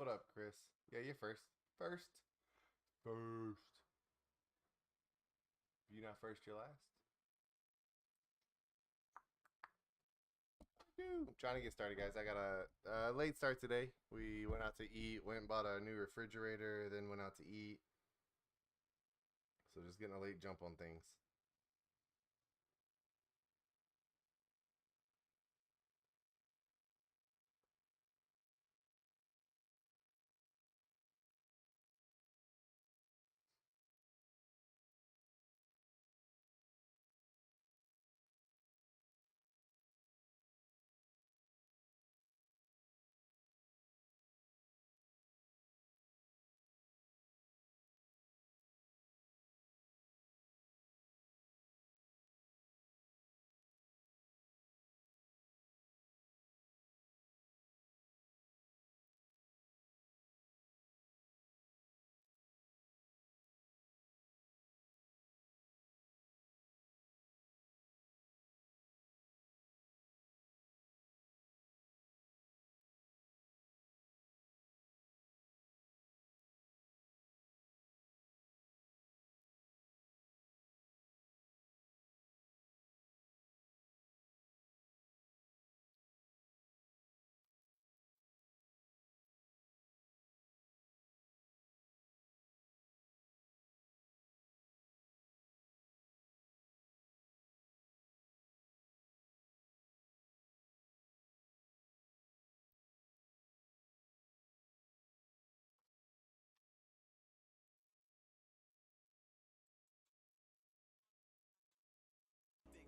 What up, Chris? Yeah, you're first. First. First. If you're not first, you're last. I'm trying to get started, guys. I got a late start today. We went out to eat, went and bought a new refrigerator, then went out to eat. So just getting a late jump on things.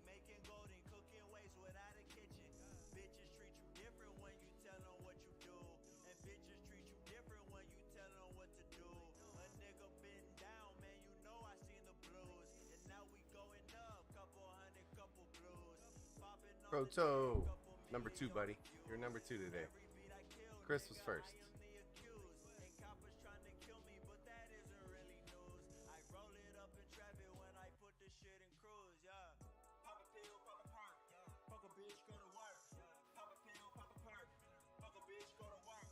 Making golden cooking ways without a kitchen. Bitches treat you different when you tell them what you do. And bitches treat you different when you tell them what to do. A nigga been down, man, you know I seen the blues. And now we going up, couple hundred, couple blues. Popping on the chain, Proto. couple Number two, million buddy. views. You're number two today. Every beat I kill, Chris was nigga, I first. am the accused. And coppers trying to kill me, but that isn't really news. I roll it up in traffic when I put this shit in cruise, yeah. Pop a pill, pop a perk. Fuck a bitch, go to work. Pop a pill, pop a perk. Fuck a bitch, go to work.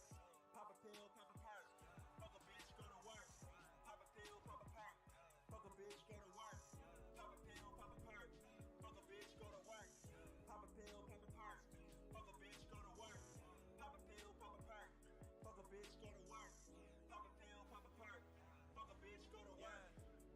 Pop a pill, pop a perk. Fuck a bitch, go to work. Pop a pill, pop a perk. Fuck a bitch, go to work. Pop a pill, pop a perk. Fuck a bitch, go to work. Pop a pill, pop a perk. Fuck a bitch, go to work. Pop a pill, pop a perk. Fuck a bitch, go to work. Pop a pill, pop a perk. Fuck a bitch, go to work.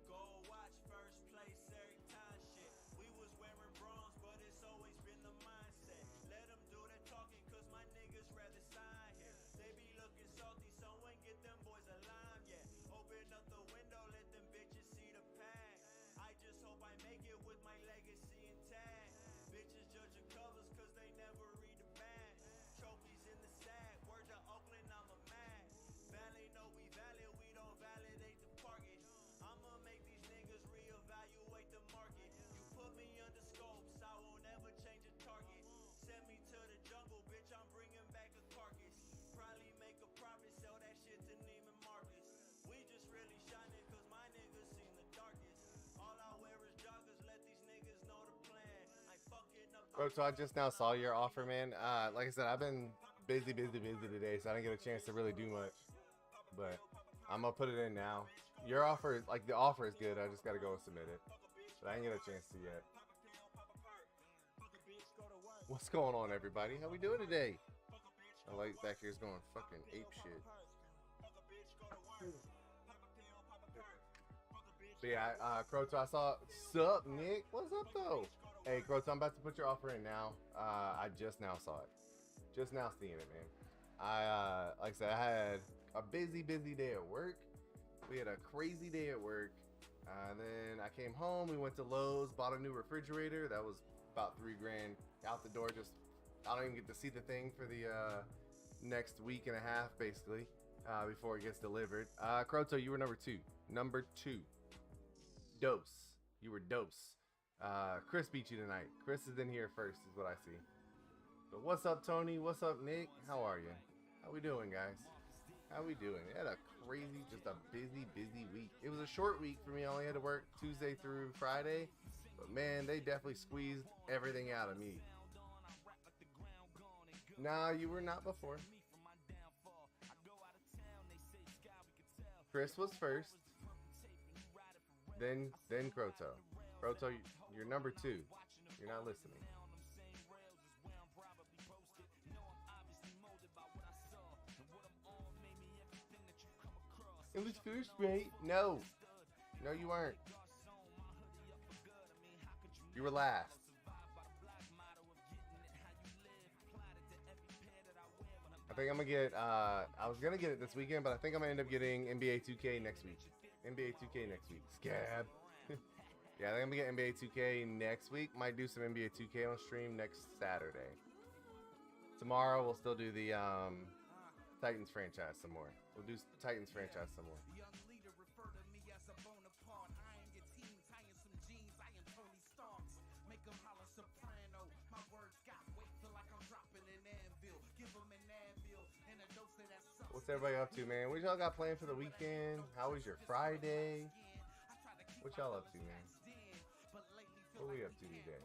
Go watch first place every time shit. We was wearing bronze, but it's always been the mindset. Let them do the talking, cause my niggas rather sign here. They be looking salty, someone get them boys a lime, yeah. Open up the window, let them bitches see the pack. I just hope I make it with my legacy intact. Bitches judge the covers, cause they never read the back. Trophies in the sack, word to Oakland, I'm a Mac. Valet know we valid, we don't validate the target. I'ma make these niggas reevaluate the market. You put me under scopes, I won't ever change a target. Send me to the jungle, bitch, I'm bringing back a carcass. Probably make a profit, sell that shit to Neiman Marcus. We just really shining, cause my niggas seen the darkest. All I wear is joggers, let these niggas know the plan. I fucking up the Proto, I just now saw your offer, man. Like I said, I've been busy today, so I didn't get a chance to really do much. But I'm gonna put it in now. Your offer, like the offer is good. I just gotta go and submit it. But I didn't get a chance to yet. What's going on, everybody? How we doing today? The light back here is going fucking ape shit. But yeah, Croto, I saw. Sup, Nick? What's up, though? Hey, Croto, I'm about to put your offer in now. I just now saw it. Just now seeing it, man. Like I said, I had a busy day at work. We had a crazy day at work. Then I came home. We went to Lowe's, bought a new refrigerator. That was about $3 grand out the door. Just I don't even get to see the thing for the next week and a half, basically, before it gets delivered. Croto, you were number two. Number two. Dose. You were dose. Chris beat you tonight. Chris is in here first, is what I see. But what's up, Tony? What's up, Nick? How are you? How we doing, guys? How we doing? It had a crazy, just a busy week. It was a short week for me. I only had to work Tuesday through Friday. But man, they definitely squeezed everything out of me. Nah, you were not before. Chris was first. Then Croto. Croto, you're number 2. You're not listening. It was first, right? No. No, you weren't. You were last. I think I'm gonna get, I was gonna get it this weekend, but I think I'm gonna end up getting NBA 2K next week. NBA 2K next week. Scab. Yeah, I think I'm gonna get NBA 2K next week. Might do some NBA 2K on stream next Saturday. Tomorrow we'll still do the Titans franchise some more. We'll do Titans franchise some more. What's everybody up to, man? What y'all got planned for the weekend? How was your Friday? What y'all up to, man? What are we up to today?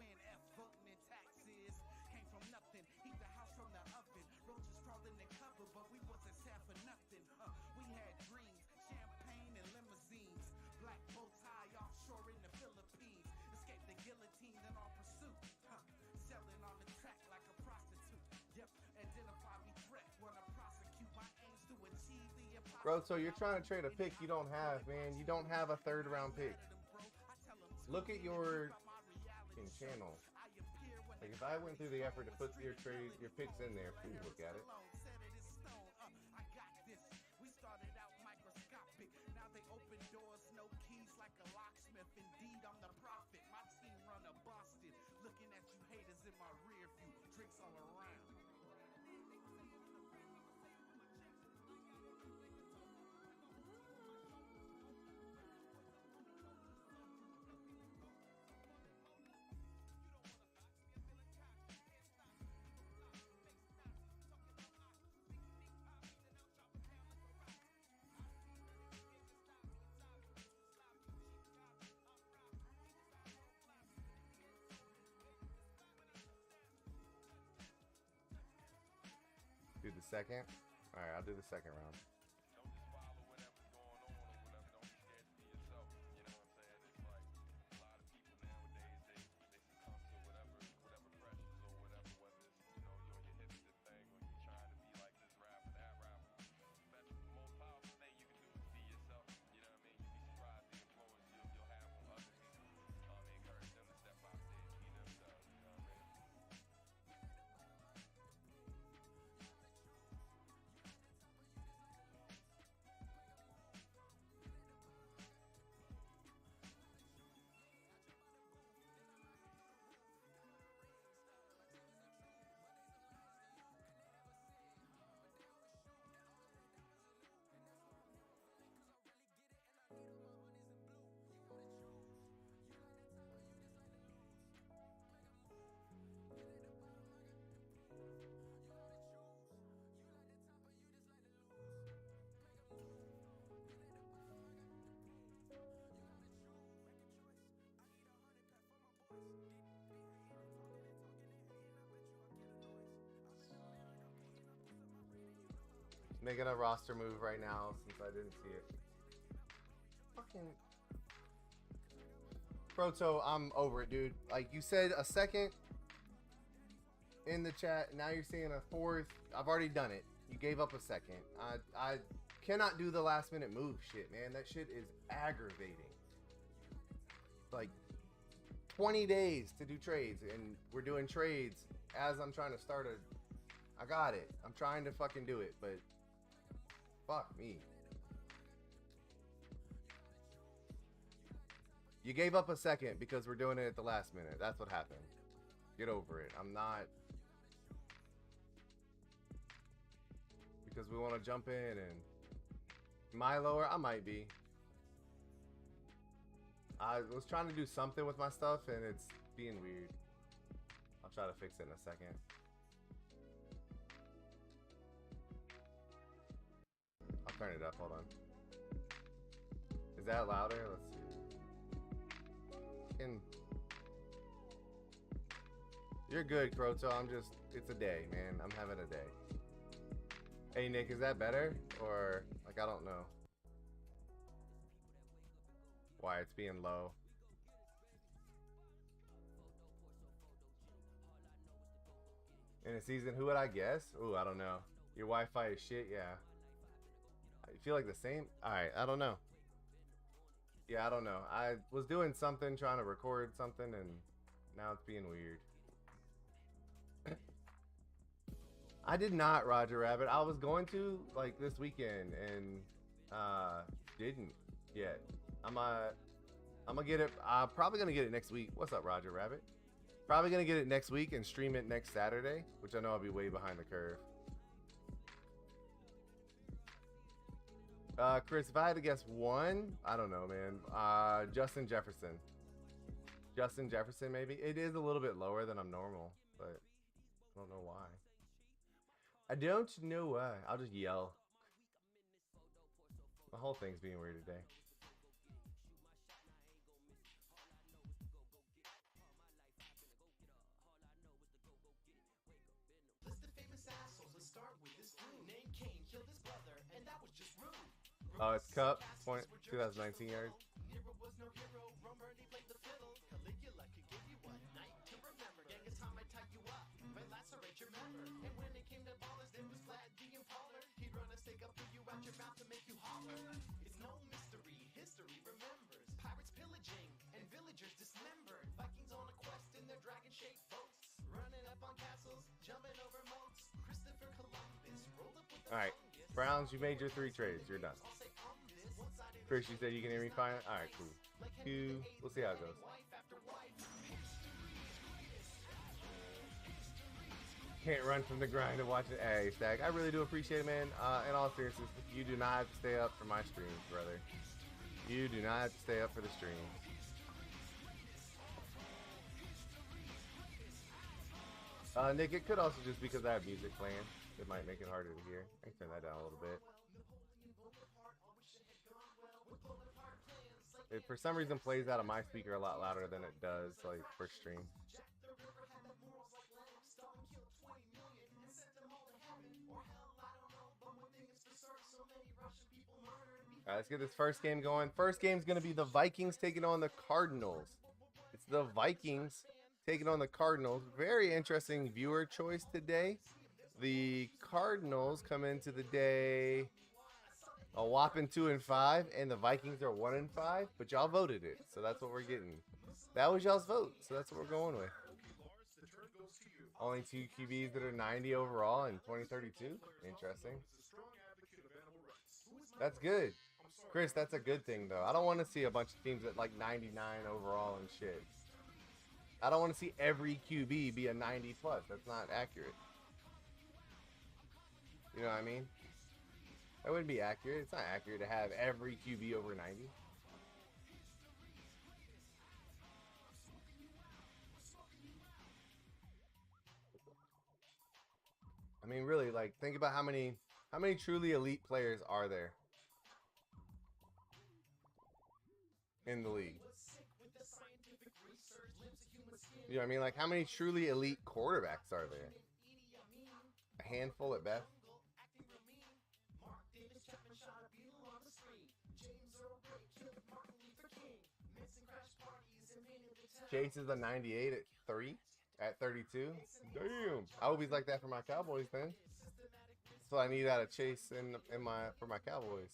Bro, so you're trying to trade a pick you don't have, man. You don't have a 3rd round pick. Look at your channel. Like, if I went through the effort to put your picks in there, please look at it. Do the second? All right, I'll do the second round. Making a roster move right now since I didn't see it. Fucking Proto, I'm over it, dude. Like, you said a second in the chat, now you're saying a 4th. I've already done it. You gave up a second. I cannot do the last minute move shit, man. That shit is aggravating. Like 20 days to do trades, and we're doing trades as I'm trying to start I got it. I'm trying to fucking do it, but fuck me. You gave up a second because we're doing it at the last minute. That's what happened. Get over it. I'm not. Because we want to jump in and. Am I lower? I might be. I was trying to do something with my stuff and it's being weird. I'll try to fix it in a second. I'll turn it up. Hold on. Is that louder? Let's see. You're good, Croto. It's a day, man. I'm having a day. Hey, Nick, is that better? Or, like, I don't know. why it's being low. In a season, who would I guess? Ooh, I don't know. Your Wi-Fi is shit, yeah. I feel like the same. Alright, I don't know. Yeah, I don't know. I was doing something, trying to record something, and now it's being weird. I did not, Roger Rabbit. I was going to, like, this weekend, and didn't yet. I'm gonna get it. I'm probably gonna get it next week. What's up, Roger Rabbit? Probably gonna get it next week and stream it next Saturday, which I know I'll be way behind the curve. Chris, if I had to guess one, I don't know, man. Justin Jefferson. Justin Jefferson, maybe. It is a little bit lower than I'm normal, but I don't know why. I don't know why. I'll just yell. My whole thing's being weird today. Oh, it's Cup, 2019 yards. It's no mystery, history remembers pirates pillaging and villagers dismembered. Vikings on a quest in their dragon-shaped boats, running up on castles, jumping over moats. Christopher Columbus rolled up with the All right, Browns, you made your 3 trades. You're done. Chris, you said you can hear me fine. All right, cool. We'll see how it goes. Can't run from the grind of watching. Hey, Stag, I really do appreciate it, man. In all seriousness, you do not have to stay up for my streams, brother. You do not have to stay up for the streams. Nick, it could also just because I have music playing. It might make it harder to hear. I can turn that down a little bit. It for some reason plays out of my speaker a lot louder than it does like for stream. All right, let's get this first game going. First game's going to be the Vikings taking on the Cardinals. It's the Vikings taking on the Cardinals. Very interesting viewer choice today. The Cardinals come into the day a whopping 2-5, and the Vikings are 1-5. But y'all voted it, so that's what we're getting. That was y'all's vote, so that's what we're going with. Only 2 QBs that are 90 overall in 2032. Interesting. That's good. Chris, that's a good thing, though. I don't want to see a bunch of teams at like 99 overall and shit. I don't want to see every QB be a 90 plus. That's not accurate. You know what I mean? That wouldn't be accurate. It's not accurate to have every QB over 90. I mean, really, like, think about how many truly elite players are there in the league. You know what I mean? Like, how many truly elite quarterbacks are there? A handful at best. Chase is a 98 at 3, at 32. Damn. I hope he's like that for my Cowboys then. That's what I need out of Chase for my Cowboys.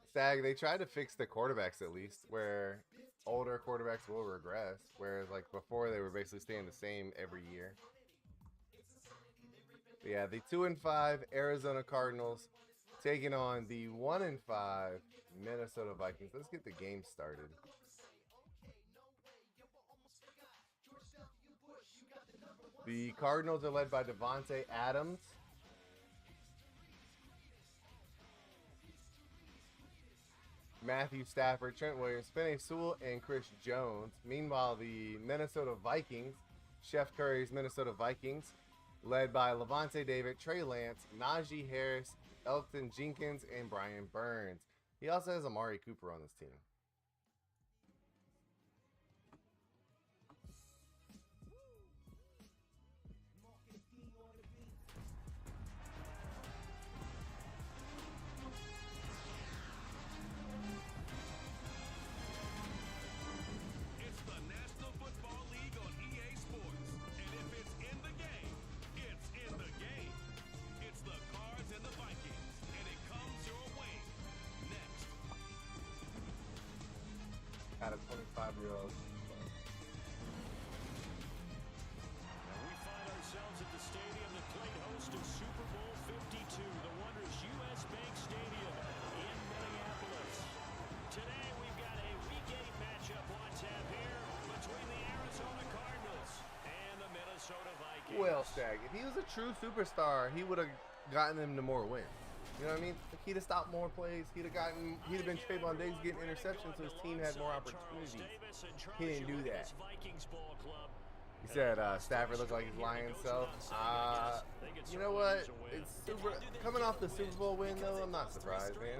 Stag, they tried to fix the quarterbacks at least, where older quarterbacks will regress, whereas like before they were basically staying the same every year. But yeah, the 2-5 Arizona Cardinals taking on the 1-5 Minnesota Vikings. Let's get the game started. The Cardinals are led by Devontae Adams. Matthew Stafford, Trent Williams, Penei Sewell, and Chris Jones. Meanwhile, the Minnesota Vikings, Chef Curry's Minnesota Vikings, led by Levante David, Trey Lance, Najee Harris, Elgton Jenkins, and Brian Burns. He also has Amari Cooper on this team. 25-year-old. And we find ourselves at the stadium that played host to Super Bowl 52, the wondrous U.S. Bank Stadium in Minneapolis. Today we've got a Week 8 matchup on tap here between the Arizona Cardinals and the Minnesota Vikings. Well, Stag, if he was a true superstar, he would have gotten them to more wins. You know what I mean? He'd have stopped more plays. He'd have been Trayvon Diggs getting interceptions, so his team had more opportunities. He didn't do that. He said Stafford looked like he's lying himself. You know what? It's coming off the Super Bowl win, though. I'm not surprised, man.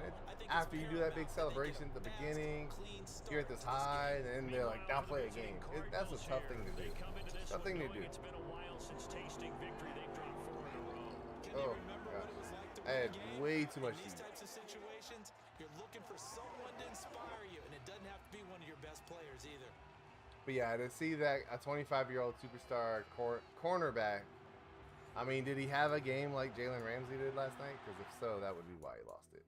After you do that big celebration at the beginning, you're at this high, and then they're like, now play a game. That's a tough thing to do. Tough thing to do. It's been a while since tasting victory. They've dropped 4 in a row. Oh, gosh. I had way too much these heat. types of situations, you're looking for someone to inspire you, and it doesn't have to be one of your best players either. But yeah, to see that a 25-year-old superstar cornerback, I mean, did he have a game like Jalen Ramsey did last night? Because if so, that would be why he lost it.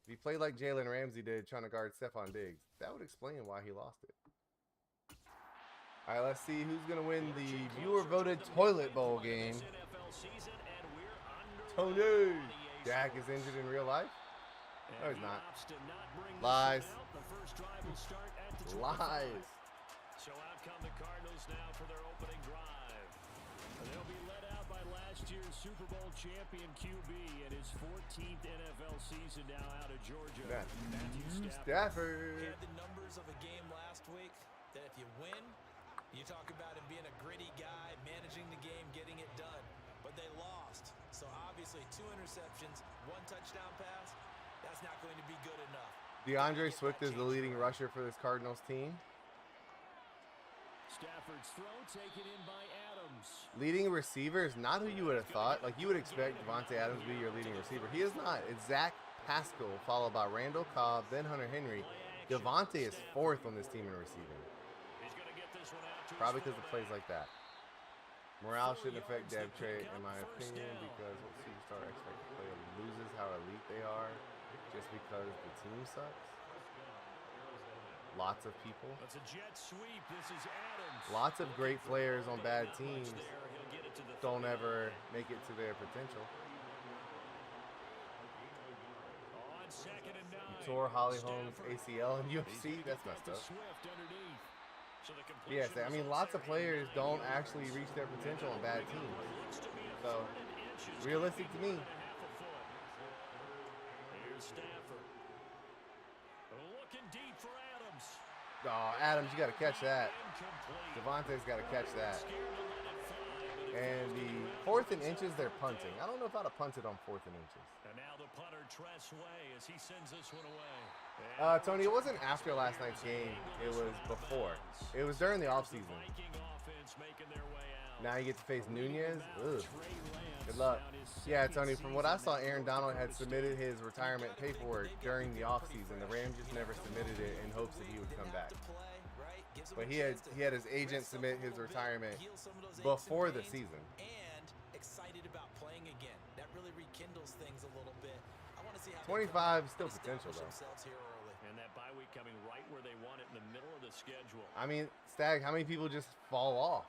If he played like Jalen Ramsey did trying to guard Stephon Diggs, that would explain why he lost it. All right, let's see who's going to win the viewer-voted Toilet Bowl game. Tony! Dak is injured in real life? No, he's not. Lies. Lies. So out come the Cardinals now for their opening drive. They'll be led out by last year's Super Bowl champion QB in his 14th NFL season now out of Georgia. Matthew Stafford. He had the numbers of a game last week that if you win, you talk about him being a gritty guy, managing the game, getting it done. But they lost. So obviously 2 interceptions, 1 touchdown pass, that's not going to be good enough. DeAndre Swift is the leading rusher for this Cardinals team. Stafford's throw taken in by Adams. Leading receiver is not who you would have thought. Like, you would expect Devontae Adams to be your leading receiver. He is not. It's Zach Pascal, followed by Randall Cobb, then Hunter Henry. Devontae is 4th on this team in receiving. Probably because of plays like that. Morale shouldn't affect depth trait, in my opinion, because what superstar expected player loses how elite they are just because the team sucks. Lots of people. That's a jet sweep. This is Adams. Lots of great players on bad teams don't ever make it to their potential. On 2nd and 9. You tore Holly Holmes ACL in UFC. That's messed up. Yes, I mean, lots of players don't actually reach their potential on bad teams. So, realistic to me. Here's Stafford. Looking deep for Adams. Oh, Adams, you got to catch that. Devontae's got to catch that. And the 4th and inches, they're punting. I don't know if I'd have punted on 4th and inches. And now the punter Tress Way as he sends this one away. Tony, it wasn't after last night's game. It was before. It was during the offseason. Now you get to face Nunez. Ugh. Good luck. Yeah, Tony, from what I saw, Aaron Donald had submitted his retirement paperwork during the offseason. The Rams just never submitted it in hopes that he would come back. But he had his agent submit his retirement before the season. And excited about playing again. That really rekindles things a little bit. I want to see how 25 still potential though. And that bye week coming right where they want it in the middle of the schedule. I mean, Stag, how many people just fall off?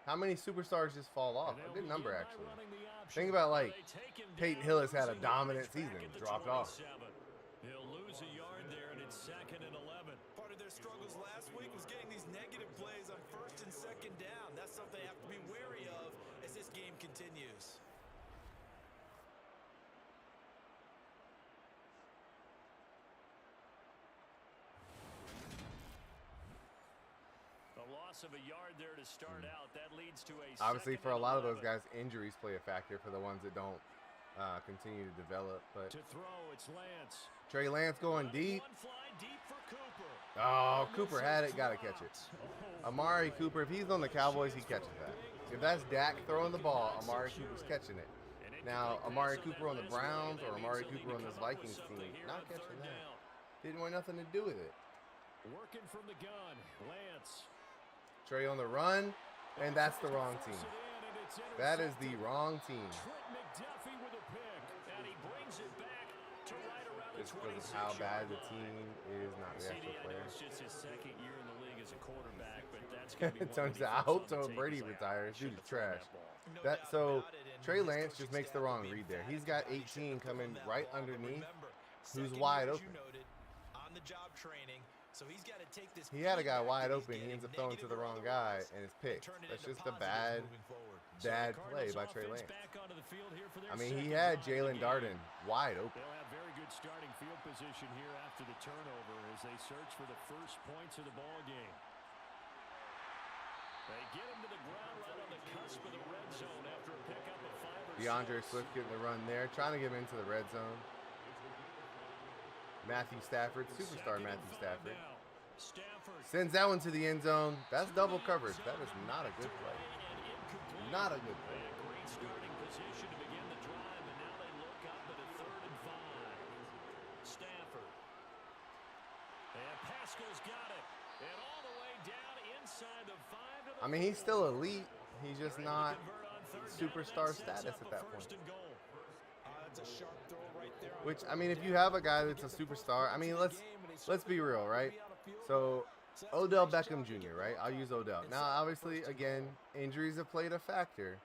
How many superstars just fall off? A good number, actually. Think about, like, Peyton Hillis had a dominant season, dropped off. He'll lose a yard there, and it's 2nd and 11. Part of their struggles last week was getting these negative plays on 1st and 2nd down. That's something they have to be wary of as this game continues. Of a yard there to start out. That leads to a obviously for a lot of those guys, injuries play a factor for the ones that don't continue to develop. But to throw, it's Lance. Trey Lance going deep. Oh, Cooper had it, gotta catch it. Amari Cooper, if he's on the Cowboys, he catches that. If that's Dak throwing the ball, Amari Cooper's catching it. Now, Amari Cooper on the Browns or Amari Cooper on this Vikings team, not catching that. Didn't want nothing to do with it. Working from the gun, Lance. Trey on the run, and that's the wrong team. That is the wrong team. Just because of how bad the team is not The CD, actual I know player. it's just his second year in the league as a quarterback, but that's going to be one Tony when he said, I flips hope on the Tom tape, Brady he's like, retires. "I Dude, shouldn't it's have thrown trash. that ball." No That doubt so about it, and Trey his Lance coaching just makes the staff wrong will be read there. He's emphatic got about he shouldn't 18 have thrown coming that right ball, but underneath. remember, Who's second wide year, as you open. noted, on the job training, so he's got to take this. He had a guy feedback wide that he's open. He getting, ends up throwing to negative the or wrong guy, otherwise, and it's and picked. turn it That's into just a positives bad, moving forward. So the bad play Cardinals by Trey offense Lance. back onto the field here for their I mean, he second had drive of the Jalen game. Darden wide open. They'll have very good starting field position here after the turnover as they search for the first points of the ball game. They get him to the ground right on the cusp of the red zone after a pickup of 5 or 6. DeAndre Swift getting the run there, trying to get him into the red zone. Matthew Stafford, superstar Second and Matthew 5 Stafford. now. Stafford. Sends that one to the end zone. That's double coverage. That is not a good play. And incomplete. Not a good play. A great starting position to begin the drive, and now they look up at a 3rd and 5. Stafford. And Pascal's got it. And all the way down inside the 5 to the I mean, he's 4. still elite. He's just They're able to not convert on 3rd down, superstar and that sets status up at a that point. 1st and goal. That's a sharp throw right there. Which, I mean, if you have a guy that's a superstar, I mean, let's be real, right? So Odell Beckham Jr., right? I'll use Odell. Now, obviously, again, injuries have played a factor.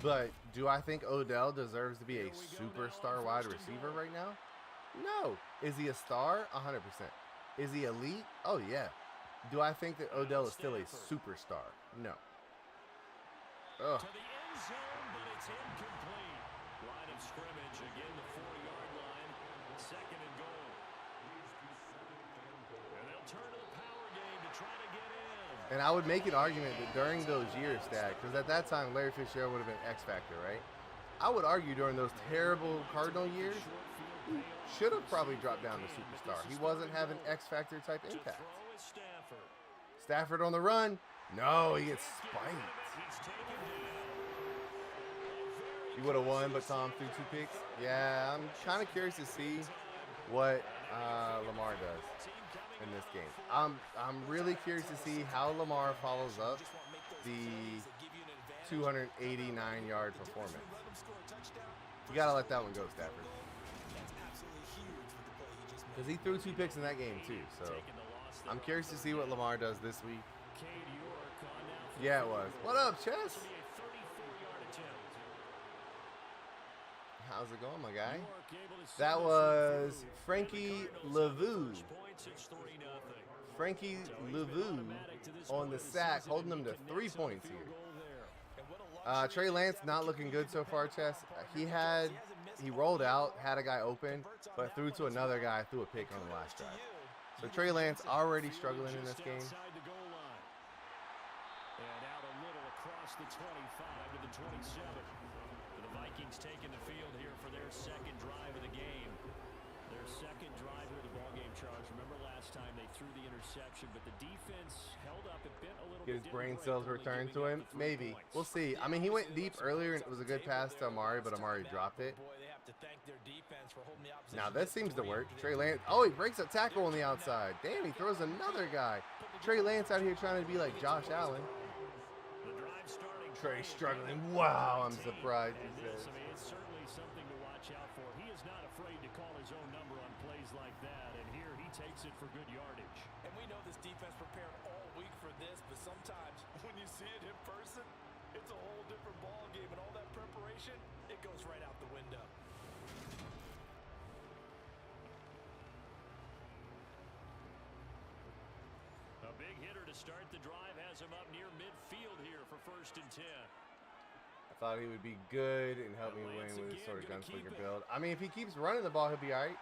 But do I think Odell deserves to be a superstar wide receiver right now? No. Is he a star? 100%. Is he elite? Oh, yeah. Do I think that Odell is still a superstar? No. Ugh. To the end zone, but it's incomplete. Line of scrimmage, again the 4-yard line. 2nd and goal. And they'll turn to the power game to try to get in. And I would make an argument that during those years, Stack, because at that time Larry Fitzgerald would have been X Factor, right? I would argue during those terrible Cardinal years, he should have probably dropped down to superstar. He wasn't having X Factor type To impact. throw is Stafford. Stafford on the run. No, he gets spiked. He's taken down. He would have won, but Tom threw 2 picks. Yeah, I'm kind of curious to see what Lamar does in this game. I'm really curious to see how Lamar follows up the 289-yard performance. You gotta let that one go, Stafford, because he threw 2 picks in that game too. So I'm curious to see what Lamar does this week. Yeah, it was. What up, Chess? How's it going, my guy? That was Frankie Lavu. Frankie Lavu on the sack, holding them to 3 points here. Trey Lance not looking good so far, Chess. He rolled out, had a guy open, but threw to another guy, threw a pick on the last drive. So Trey Lance already struggling in this game. And out a little across the 25 to the 27. The Vikings taking the field here for their 2nd drive of the game. Their 2nd drive of the ball game, Charles. Remember last time they threw the interception, but the defense held up a bit, a little Get bit. his brain cells returned to him? Maybe. We'll see. I mean, he went deep earlier, and it was a good pass to Amari, but Amari dropped it. Now, this seems to work. Trey Lance. Oh, he breaks a tackle on the outside. Damn, he throws another guy. Trey Lance out here trying to be like Josh Allen. The drive starting. Trey struggling. Wow, I'm surprised he says. I mean, it's certainly something to watch out for. He is not afraid to call his own number on plays like that, and here he takes it for good yardage. And we know this defense prepared all week for this, but sometimes when you see it in person, it's a whole different ball game, and all that preparation, it goes right out the window. A big hitter to start the drive has him up near midfield here for 1st and 10. I thought he would be good and help me win with his sort of gunslinger build. I mean, if he keeps running the ball, he'll be all right.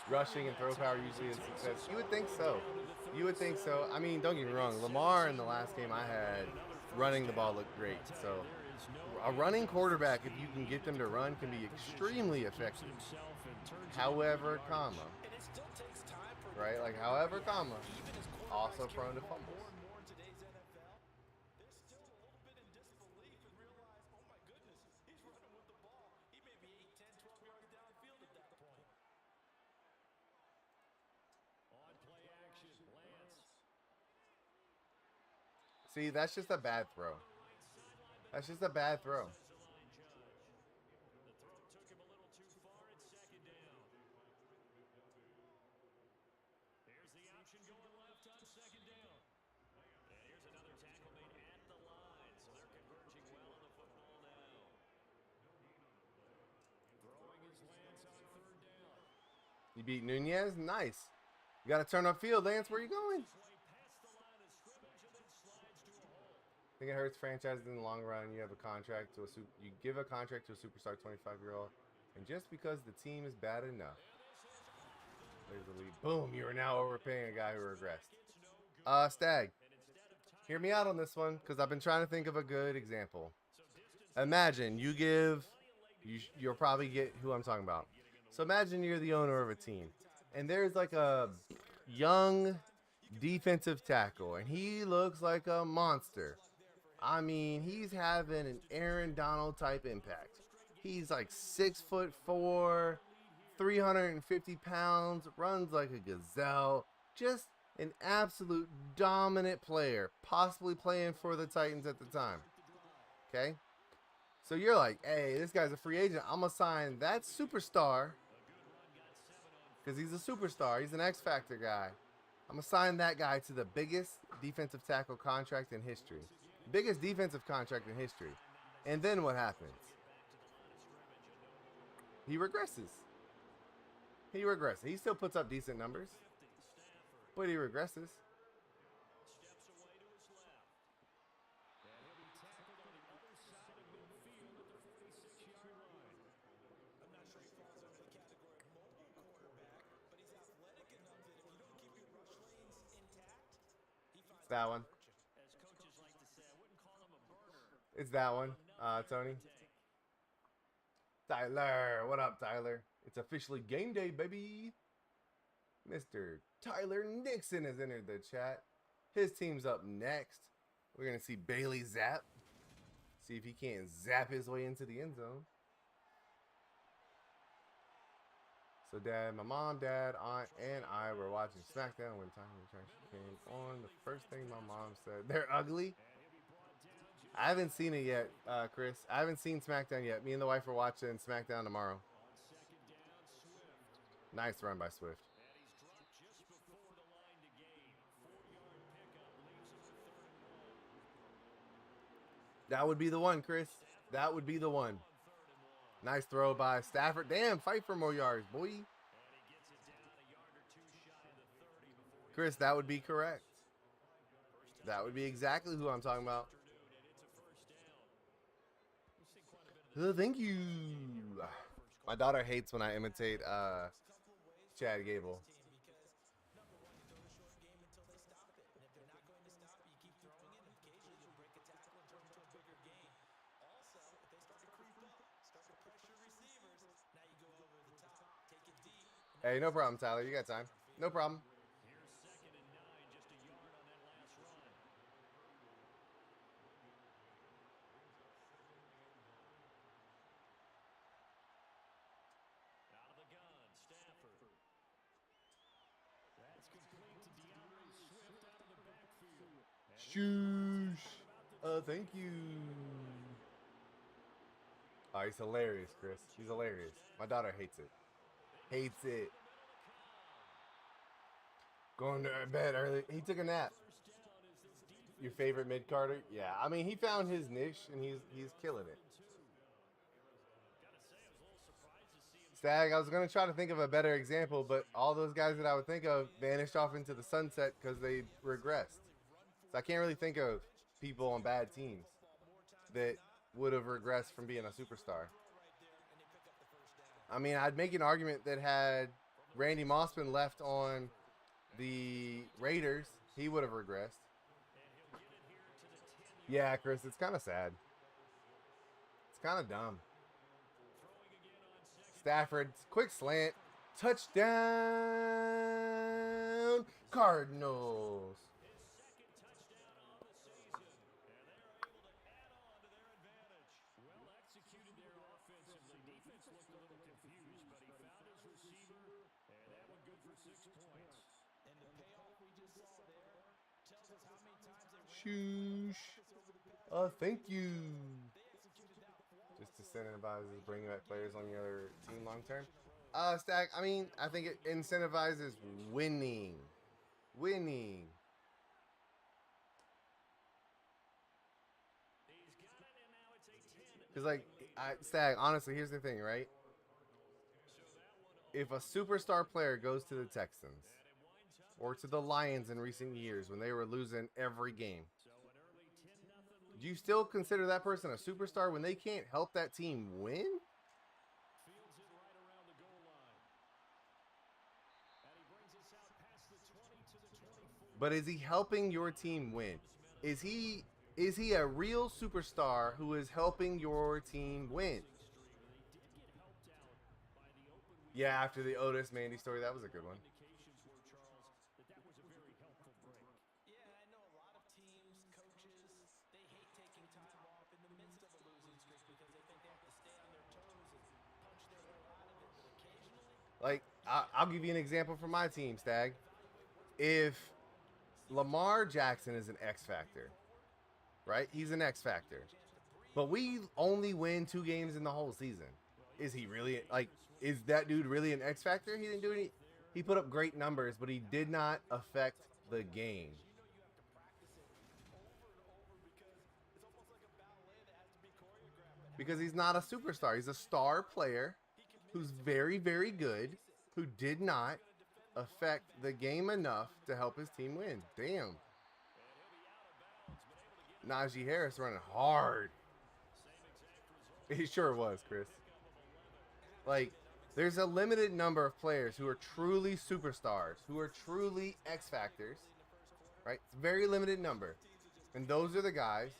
Rushing and throw power usually is success. You would think so. You would think so. I mean, don't get me wrong. Lamar in the last game I had, running the ball looked great. So a running quarterback, if you can get them to run, can be extremely effective. However, comma, right? Like, however, comma, also prone to fumbles. See, that's just a bad throw. That's just a bad throw. Option going left on second down. And here's another tackle made at the line. So they're converging well on the football now. Throwing his Lance on third down. You beat Nunez? Nice. You got to turn upfield, Lance. Where you going? Way past the line of scrimmage and then slides to a hole. I think it hurts franchises in the long run. You have a contract to you give a contract to a superstar 25-year-old, and just because the team is bad enough, there's the lead. Boom! You are now overpaying a guy who regressed. Stag, hear me out on this one because I've been trying to think of a good example. Imagine you give, you'll probably get who I'm talking about. So imagine you're the owner of a team, and there's like a young defensive tackle, and he looks like a monster. I mean, he's having an Aaron Donald type impact. He's like 6'4", 350 pounds, runs like a gazelle, just an absolute dominant player, possibly playing for the Titans at the time. Okay? So you're like, hey, this guy's a free agent. I'm going to sign that superstar because he's a superstar. He's an X-Factor guy. I'm going to sign that guy to the biggest defensive tackle contract in history. Biggest defensive contract in history. And then what happens? He regresses. He regresses. He still puts up decent numbers, but he regresses. Steps away to his left. And he'll be tackled on the other side of midfield at the 46-yard line. I'm not sure he falls under the category of mobile quarterback, but he's athletic enough that if you don't keep your rush lanes intact, he finds It's that one. As coaches like to say, I wouldn't call him a burner. It's that one, Tony. Tyler, what up, Tyler? It's officially game day, baby. Mr. Tyler Nixon has entered the chat. His team's up next. We're going to see Bailey Zapp. See if he can't zap his way into the end zone. So, Dad, my mom, Dad, Aunt, and I were watching SmackDown when Tyler Jackson came on. The first thing my mom said, they're ugly. I haven't seen it yet, Chris. I haven't seen SmackDown yet. Me and the wife are watching SmackDown tomorrow. Nice run by Swift. That would be the one, Chris. That would be the one. Nice throw by Stafford. Damn, fight for more yards, boy. Chris, that would be correct. That would be exactly who I'm talking about. Thank you. My daughter hates when I imitate Chad Gable. Hey, no problem, Tyler. You got time. No problem. Shoosh. Thank you. Oh, he's hilarious, Chris. He's hilarious. My daughter hates it. Hates it. Going to bed early. He took a nap. Your favorite mid-carder? Yeah, I mean, he found his niche, and he's killing it. Stag, I was going to try to think of a better example, but all those guys that I would think of vanished off into the sunset because they regressed. So I can't really think of people on bad teams that would have regressed from being a superstar. I mean, I'd make an argument that had Randy Moss been left on the Raiders, he would have regressed. Yeah, Chris, it's kind of sad. It's kind of dumb. Stafford, quick slant, touchdown, Cardinals. Shoosh. Thank you. Just to incentivize bringing back players on your other team long term. Stack, I mean, I think it incentivizes winning. Winning. Because, like, Stag, honestly, here's the thing, right? If a superstar player goes to the Texans or to the Lions in recent years when they were losing every game, do you still consider that person a superstar when they can't help that team win? But is he helping your team win? Is he a real superstar who is helping your team win? Yeah, after the Otis Mandy story, that was a good one. Yeah, I know a lot of teams, coaches, they hate taking time off in the midst of a losing streak because they think they have to stay on their toes and punch their way out of it. But occasionally, Like, I'll give you an example from my team, Stag. If Lamar Jackson is an X factor, right? He's an X factor. But we only win 2 games in the whole season. Is he really, like, is that dude really an X factor? He didn't do any. He put up great numbers, but he did not affect the game. Because he's not a superstar. He's a star player who's very, very good, who did not affect the game enough to help his team win. Damn. Najee Harris running hard. He sure was, Chris. Like, there's a limited number of players who are truly superstars, who are truly X factors, right? It's a very limited number. And those are the guys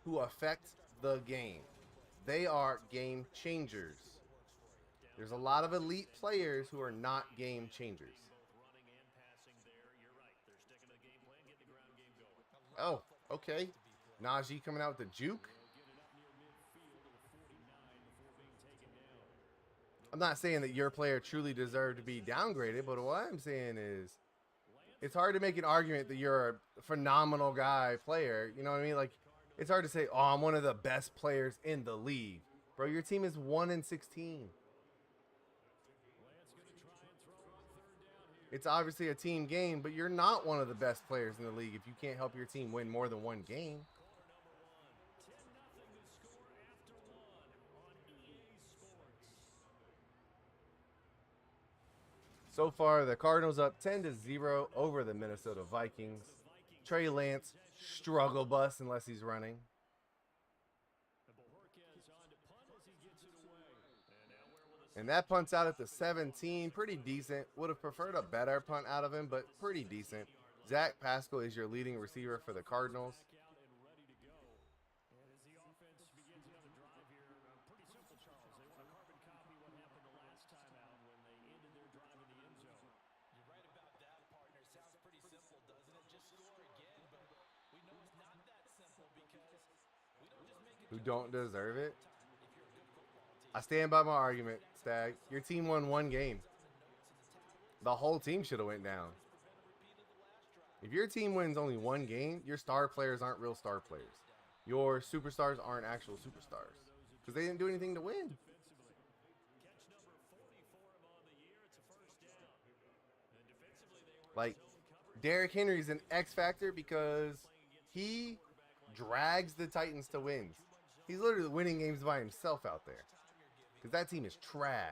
who affect the game. They are game changers. There's a lot of elite players who are not game changers. Oh, okay. Najee coming out with the juke. I'm not saying that your player truly deserved to be downgraded, but what I'm saying is it's hard to make an argument that you're a phenomenal player. You know what I mean? Like, it's hard to say, oh, I'm one of the best players in the league. Bro, your team is 1-16. It's obviously a team game, but you're not one of the best players in the league if you can't help your team win more than 1 game. So far, the Cardinals up 10-0 over the Minnesota Vikings. Trey Lance, struggle bus unless he's running. And that punt's out at the 17. Pretty decent. Would have preferred a better punt out of him, but pretty decent. Zach Pascal is your leading receiver for the Cardinals. Who don't deserve it? I stand by my argument, Stag. Your team won 1 game. The whole team should have went down. If your team wins only 1 game, your star players aren't real star players. Your superstars aren't actual superstars. Because they didn't do anything to win. Like, Derrick Henry's an X factor because he drags the Titans to wins. He's literally winning games by himself out there. Because that team is trash.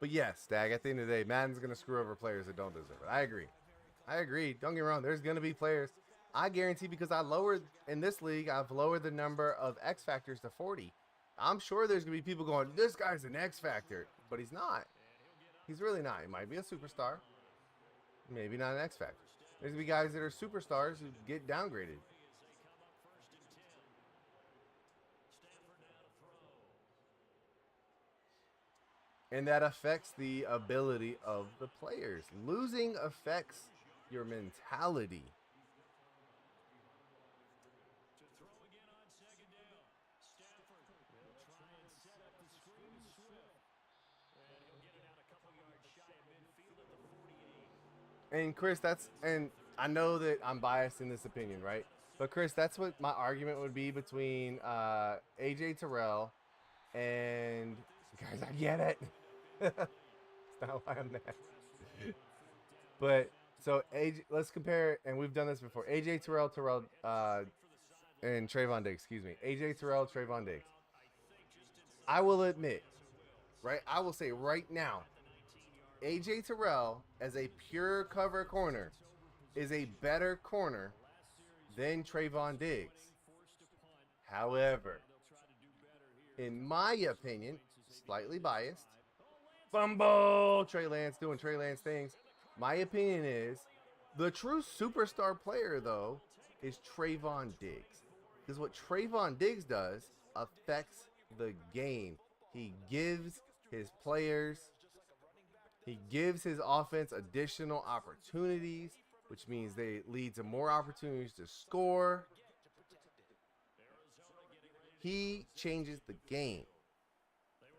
But yes, Stag, at the end of the day, Madden's going to screw over players that don't deserve it. I agree. I agree. Don't get me wrong. There's going to be players. I guarantee because in this league, I've lowered the number of X factors to 40. I'm sure there's going to be people going, this guy's an X factor. But he's not. He's really not. He might be a superstar. Maybe not an X factor. There's going to be guys that are superstars who get downgraded. And that affects the ability of the players. Losing affects your mentality. And Chris, and I know that I'm biased in this opinion, right? But Chris, that's what my argument would be between AJ Terrell and guys. I get it. It's not why I'm mad. But so AJ, let's compare, and we've done this before. AJ Terrell, and Trayvon Diggs. Excuse me, AJ Terrell, Trayvon Diggs. I will admit, right? I will say right now, AJ Terrell as a pure cover corner is a better corner than Trayvon Diggs. However, in my opinion, slightly biased, fumble, Trey Lance doing Trey Lance things. My opinion is the true superstar player, though, is Trayvon Diggs. Because what Trayvon Diggs does affects the game. He gives his players, he gives his offense additional opportunities, which means they lead to more opportunities to score. He changes the game.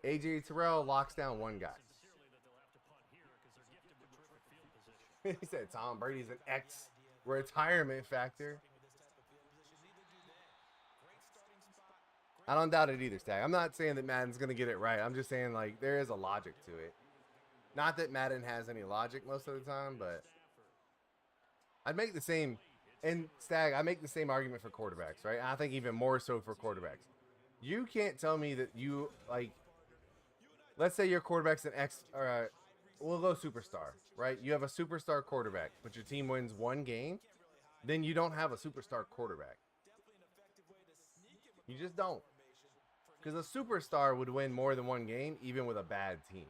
AJ Terrell locks down one guy. He said Tom Brady's an ex-retirement factor. I don't doubt it either, Stag. I'm not saying that Madden's going to get it right. I'm just saying, like, there is a logic to it. Not that Madden has any logic most of the time, but I'd make the same, and Stag, I make the same argument for quarterbacks, right? I think even more so for quarterbacks. You can't tell me that you, like, let's say your quarterback's an we'll go superstar, right? You have a superstar quarterback, but your team wins one game, then you don't have a superstar quarterback. You just don't. Because a superstar would win more than one game, even with a bad team.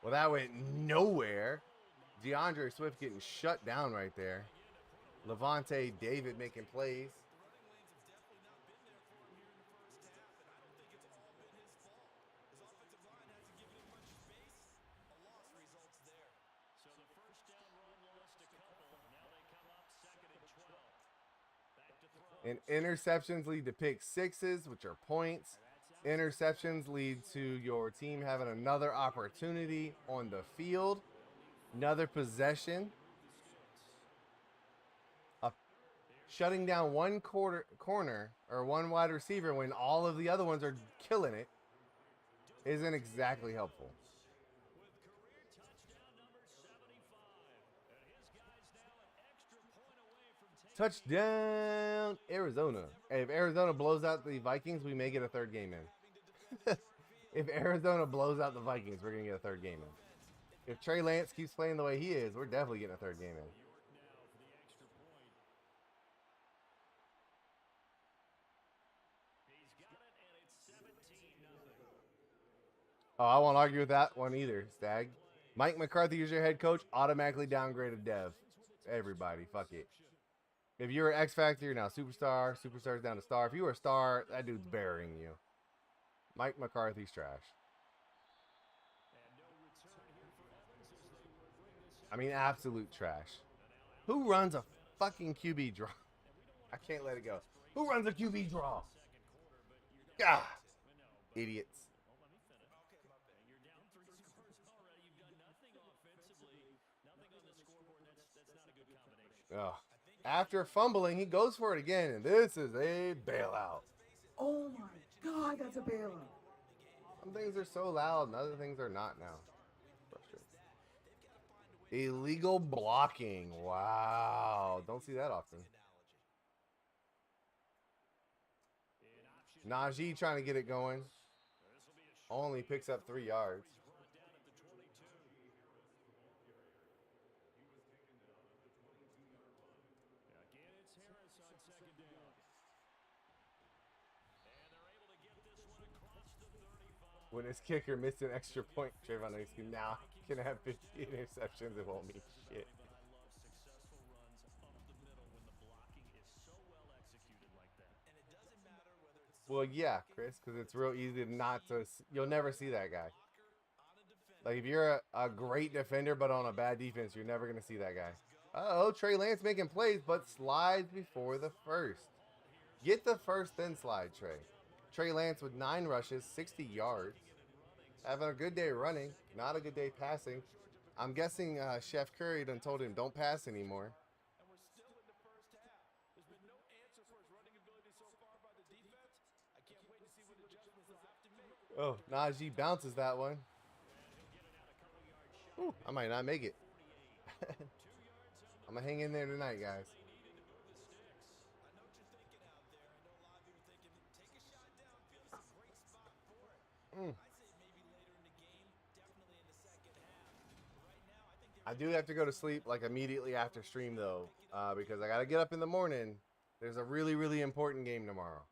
Well, that went nowhere. DeAndre Swift getting shut down right there. Levante David making plays. And interceptions lead to pick sixes, which are points. Interceptions lead to your team having another opportunity on the field, another possession. Shutting down one corner or one wide receiver when all of the other ones are killing it isn't exactly helpful. Touchdown, Arizona. Hey, if Arizona blows out the Vikings, we may get a third game in. If Arizona blows out the Vikings, we're going to get a third game in. If Trey Lance keeps playing the way he is, we're definitely getting a third game in. Oh, I won't argue with that one either, Stag. Mike McCarthy is your head coach, automatically downgraded Dev. Everybody, fuck it. If you're an X Factor, you're now superstar. Superstar's down to star. If you were a star, that dude's burying you. Mike McCarthy's trash. I mean, absolute trash. Who runs a fucking QB draw? I can't let it go. Who runs a QB draw? Ah, idiots. Oh. After fumbling, he goes for it again, and this is a bailout. Oh my God, that's a bailout. Some things are so loud, and other things are not now. Illegal blocking. Wow. Don't see that often. Najee trying to get it going. Only picks up 3 yards. When his kicker missed an extra point, Trayvon Diggs now can have 15 interceptions. It won't mean shit. Well, yeah, Chris, because it's real easy not to. You'll never see that guy. Like, if you're a great defender but on a bad defense, you're never going to see that guy. Uh-oh, Trey Lance making plays, but slides before the first. Get the first, then slide, Trey. Trey Lance with 9 rushes, 60 yards. Having a good day running, not a good day passing. I'm guessing Chef Curry done told him don't pass anymore. And we're still in the first half. There's been no answer for his running ability so far by the defense. I can't wait to see what adjustments they'll have to make. Oh, Najee bounces that one. Ooh, I might not make it. I'm going to hang in there tonight, guys. I know what you're thinking out there. I know a lot of you are thinking, take a shot downfield. It's a great spot for it. I'd say maybe later in the game, definitely in the second half. But right now, I think I do have to go to sleep like immediately after stream though, because I got to get up in the morning. There's a really, really important game tomorrow.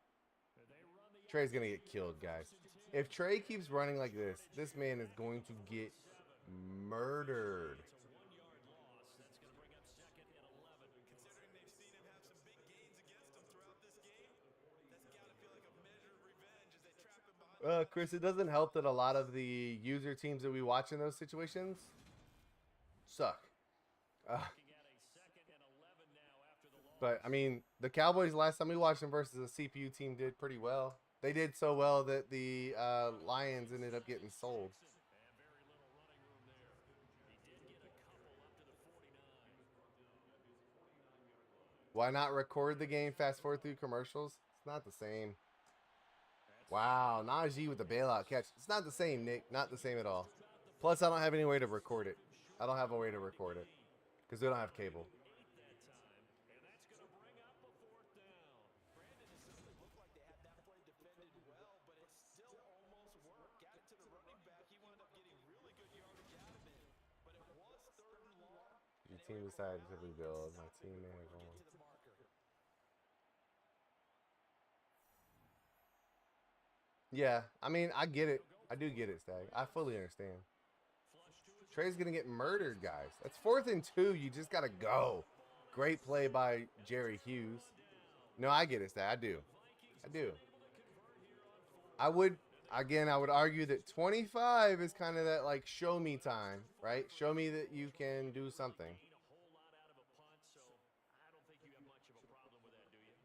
Trey's going to get killed, guys. If Trey keeps running like this man is going to get murdered. considering they've seen him have some big gains against them throughout this game, that's got to feel like a measure of revenge as they trap him behind. Chris, it doesn't help that a lot of the user teams that we watch in those situations suck. But, I mean, the Cowboys, last time we watched them versus a CPU team, did pretty well. They did so well that the Lions ended up getting sold. Why not record the game, fast forward through commercials? It's not the same. Wow, Najee with the bailout catch. It's not the same, Nick. Not the same at all. Plus, I don't have any way to record it. I don't have a way to record it because we don't have cable. Brandon, it certainly looked like they had that play defended well, but it still almost worked. Got it to the running back. He wound up getting really good yardage out of it. But it was 3rd and long. Your team decided to rebuild. My team may have gone. To the marker. Yeah, I mean, I get it. I do get it, Stag. I fully understand. Trey's going to get murdered, guys. That's 4th and 2. You just got to go. Great play by Jerry Hughes. No, I get it, Stag. I do. I do. I would argue that 25 is kind of that, like, show me time, right? Show me that you can do something.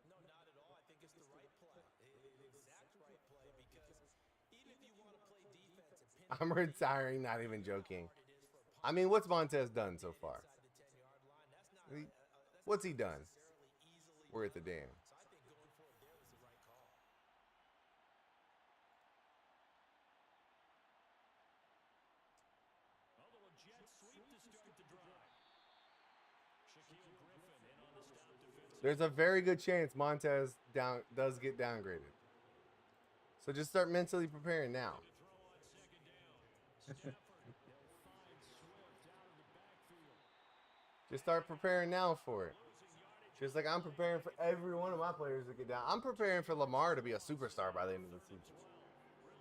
No, not at all. I think it's the right play. The exact right play because even if you want to play defense and pin I'm retiring, not even joking. I mean, what's Montez done so far? inside the 10-yard line, that's not What's he done? necessarily easily We're at the damn. So I think going for it there was the right call. A little jet sweep to start the drive. Shaquille Griffin in on the stop defensive. There's a very good chance Montez does get downgraded. So just start mentally preparing now. Just start preparing now for it. Just like I'm preparing for every one of my players to get down. I'm preparing for Lamar to be a superstar by the end of the season.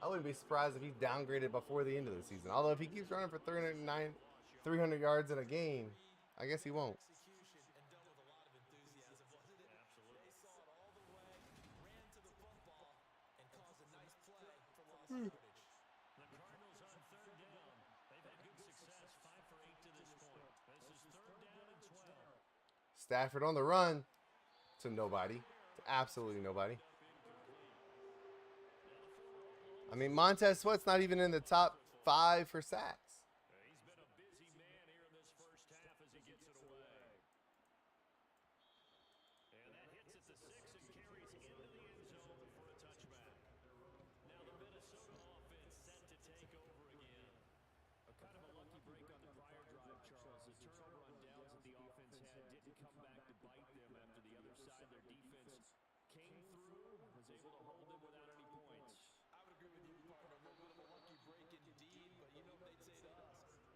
I wouldn't be surprised if he's downgraded before the end of the season. Although if he keeps running for 300 yards in a game, I guess he won't. Execution and done with a lot of enthusiasm, wasn't it? Absolutely. They saw it all the way, ran to the football, and caused a nice play for lost yardage. The Cardinals on 3rd down. They've had good success, 5 for 8 to this point. This is 3rd down and 12. Stafford on the run to nobody. To absolutely nobody. I mean, Montez Sweat's not even in the top 5 for sacks. He's been a busy man here in this first half as he gets it away. And that hits at the 6 and carries into the end zone for a touchback. Now the Minnesota offense set to take over again. A kind of a lucky break on the prior drive, Charles. The turnover on downs that the offense had didn't come back to bite them after the other side. Their defense came through, was able to hold them without any points. I would agree with you, partner. A little bit of a lucky break indeed, but you know what they'd say to us?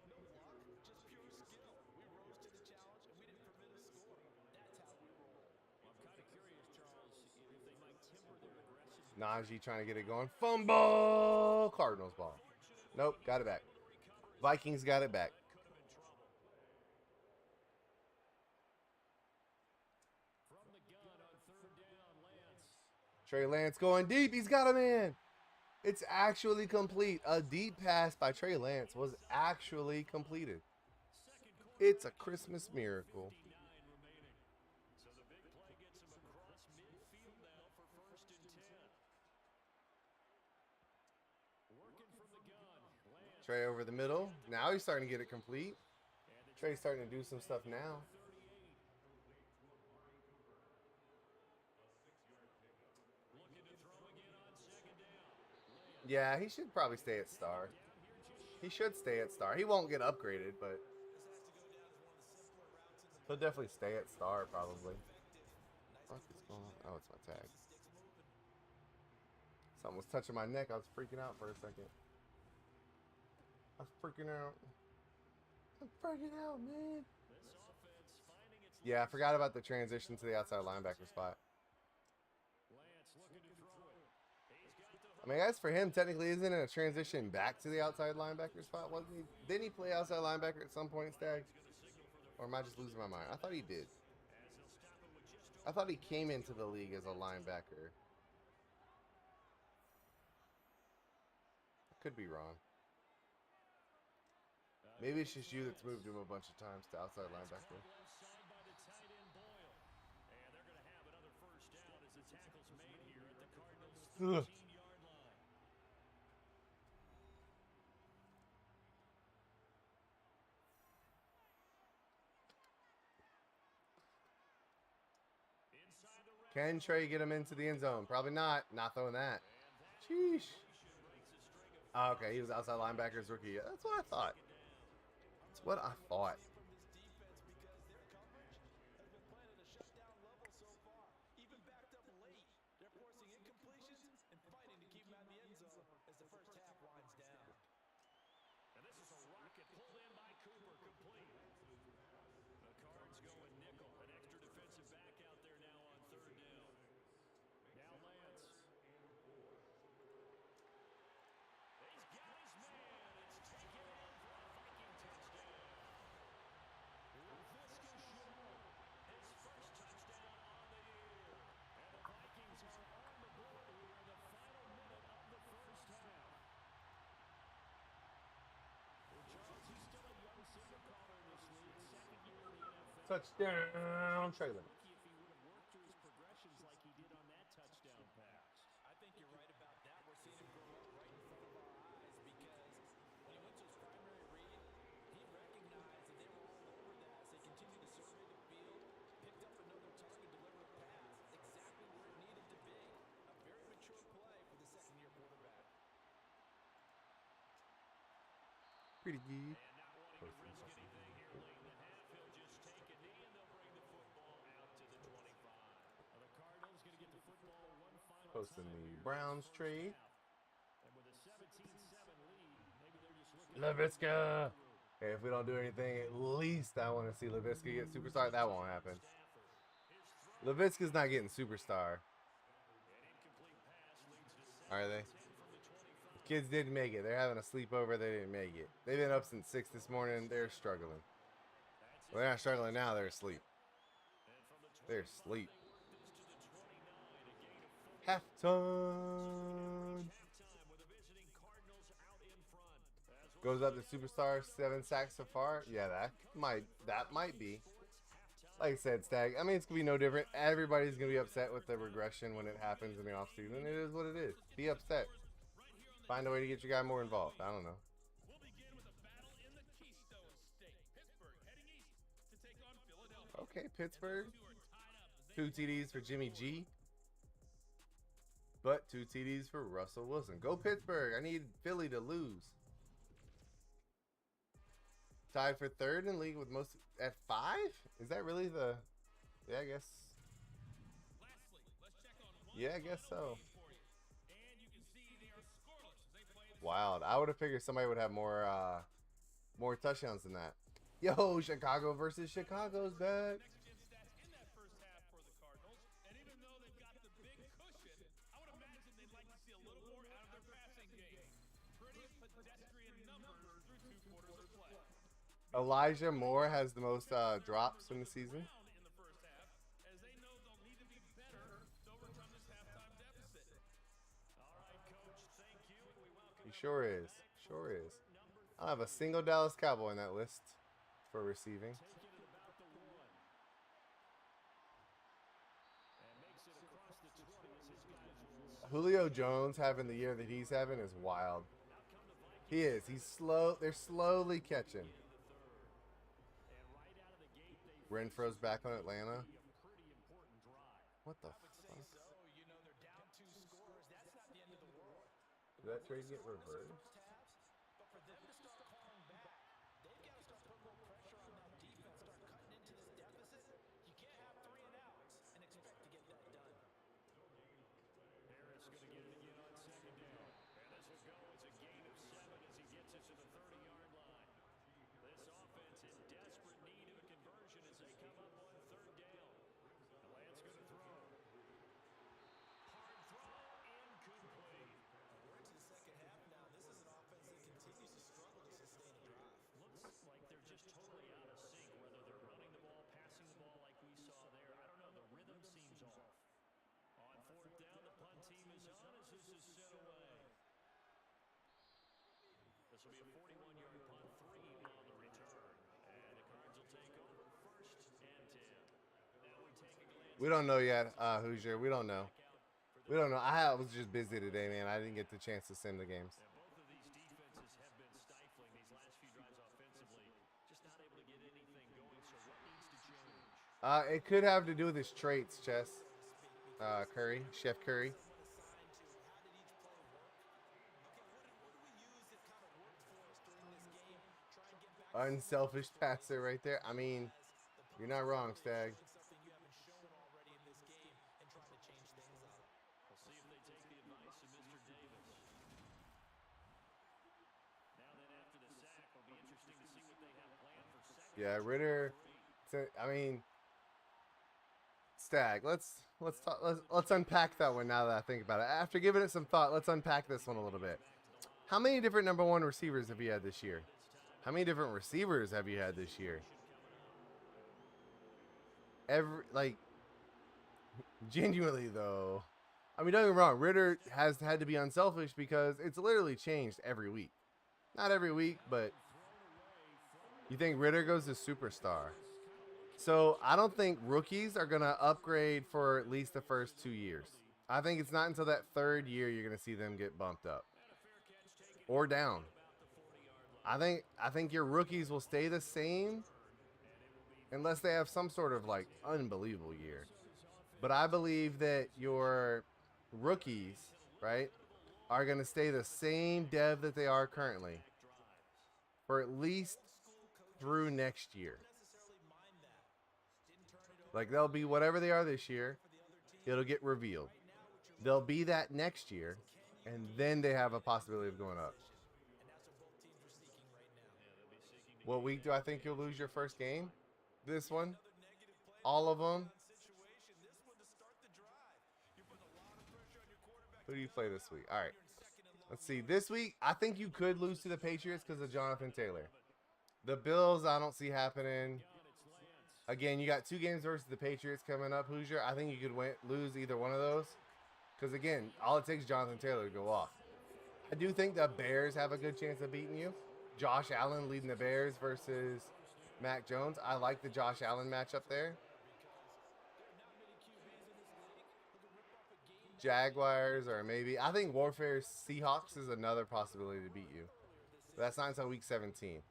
No luck, just pure skill. We rose to the challenge, and we didn't permit a score. That's how we roll. Well, I'm kind of curious, Charles, if they might temper their aggression. Najee trying to get it going. Fumble! Cardinals ball. Nope, got it back. Vikings got it back. From the gun on 3rd down, Lance. Trey Lance going deep. He's got a man. It's actually complete. A deep pass by Trey Lance was actually completed. It's a Christmas miracle. 59 remaining. So the big play gets him across midfield now for 1st and 10. Working from the gun. Trey over the middle. Now he's starting to get it complete. Trey's starting to do some stuff now. Yeah, he should probably stay at star. He should stay at star. He won't get upgraded, but he'll definitely stay at star probably. What is going on? Oh, it's my tag. Something was touching my neck. I was freaking out for a second. I was freaking out. I'm freaking out, man. Yeah, I forgot about the transition to the outside linebacker spot. I mean, as for him, technically, isn't it a transition back to the outside linebacker spot? Wasn't he? Didn't he play outside linebacker at some point, Stag? Or am I just losing my mind? I thought he did. I thought he came into the league as a linebacker. I could be wrong. Maybe it's just you that's moved him a bunch of times to outside linebacker. Ugh. Can Trey get him into the end zone? Probably not. Not throwing that. Sheesh. Oh, okay, he was outside linebackers rookie. That's what I thought. That's what I thought. Touchdown, Traylon. I think you're right about that. We're seeing him grow up right in front of our eyes because when he went to his primary read, he recognized that they were all over that as they continued to survey the field, picked up another target, delivered a pass, exactly where it needed to be. A very mature play for the second-year quarterback. Pretty good. Posting the Browns trade. LaVisca. Hey, if we don't do anything, at least I want to see LaVisca get superstar. That won't happen. LaVisca's not getting superstar. Are they? The kids didn't make it. They're having a sleepover. They didn't make it. They've been up since 6 this morning. They're struggling. Well, they're not struggling now. They're asleep. They're asleep. Halftime. Goes up to superstar, 7 sacks so far. Yeah, that might be. Like I said, Stag, I mean, it's going to be no different. Everybody's going to be upset with the regression when it happens in the offseason. It is what it is. Be upset. Find a way to get your guy more involved. I don't know. Okay, Pittsburgh. 2 TDs for Jimmy G. But 2 TDs for Russell Wilson. Go Pittsburgh. I need Philly to lose. Tied for 3rd in league with most at 5? Is that really the... Yeah, I guess. Yeah, I guess so. Wild. I would have figured somebody would have more touchdowns than that. Yo, Chicago versus Chicago's back. Elijah Moore has the most drops in the season. He sure is. Sure is. I don't have a single Dallas Cowboy on that list for receiving. Julio Jones having the year that he's having is wild. He is. He's slow. They're slowly catching. Renfro's back on Atlanta. What the fuck? Did that trade get reversed? We don't know yet, Hoosier. We don't know. We don't know. I was just busy today, man. I didn't get the chance to sim the games. It could have to do with his traits, Chess. Curry, Chef Curry. Unselfish passer right there. I mean, you're not wrong, Stag. Yeah, Ritter. I mean, Stag. Let's unpack that one now that I think about it. After giving it some thought, let's unpack this one a little bit. How many different number one receivers have you had this year? How many different receivers have you had this year? Genuinely though, I mean, don't get me wrong. Ritter has had to be unselfish because it's literally changed every week. Not every week, but you think Ritter goes to superstar. So I don't think rookies are going to upgrade for at least the first 2 years. I think it's not until that third year you're going to see them get bumped up or down. I think your rookies will stay the same unless they have some sort of like unbelievable year. But I believe that your rookies, right, are going to stay the same dev that they are currently for at least through next year. Like they'll be whatever they are this year, it'll get revealed. They'll be that next year, and then they have a possibility of going up. What week do I think you'll lose your first game? This one? All of them? Who do you play this week? All right. Let's see. This week, I think you could lose to the Patriots because of Jonathan Taylor. The Bills, I don't see happening. Again, you got 2 games versus the Patriots coming up, Hoosier. I think you could lose either one of those. Because, again, all it takes is Jonathan Taylor to go off. I do think the Bears have a good chance of beating you. Josh Allen leading the Bears versus Mac Jones. I like the Josh Allen matchup there. Jaguars or maybe. I think Warfare Seahawks is another possibility to beat you. But that's not until week 17.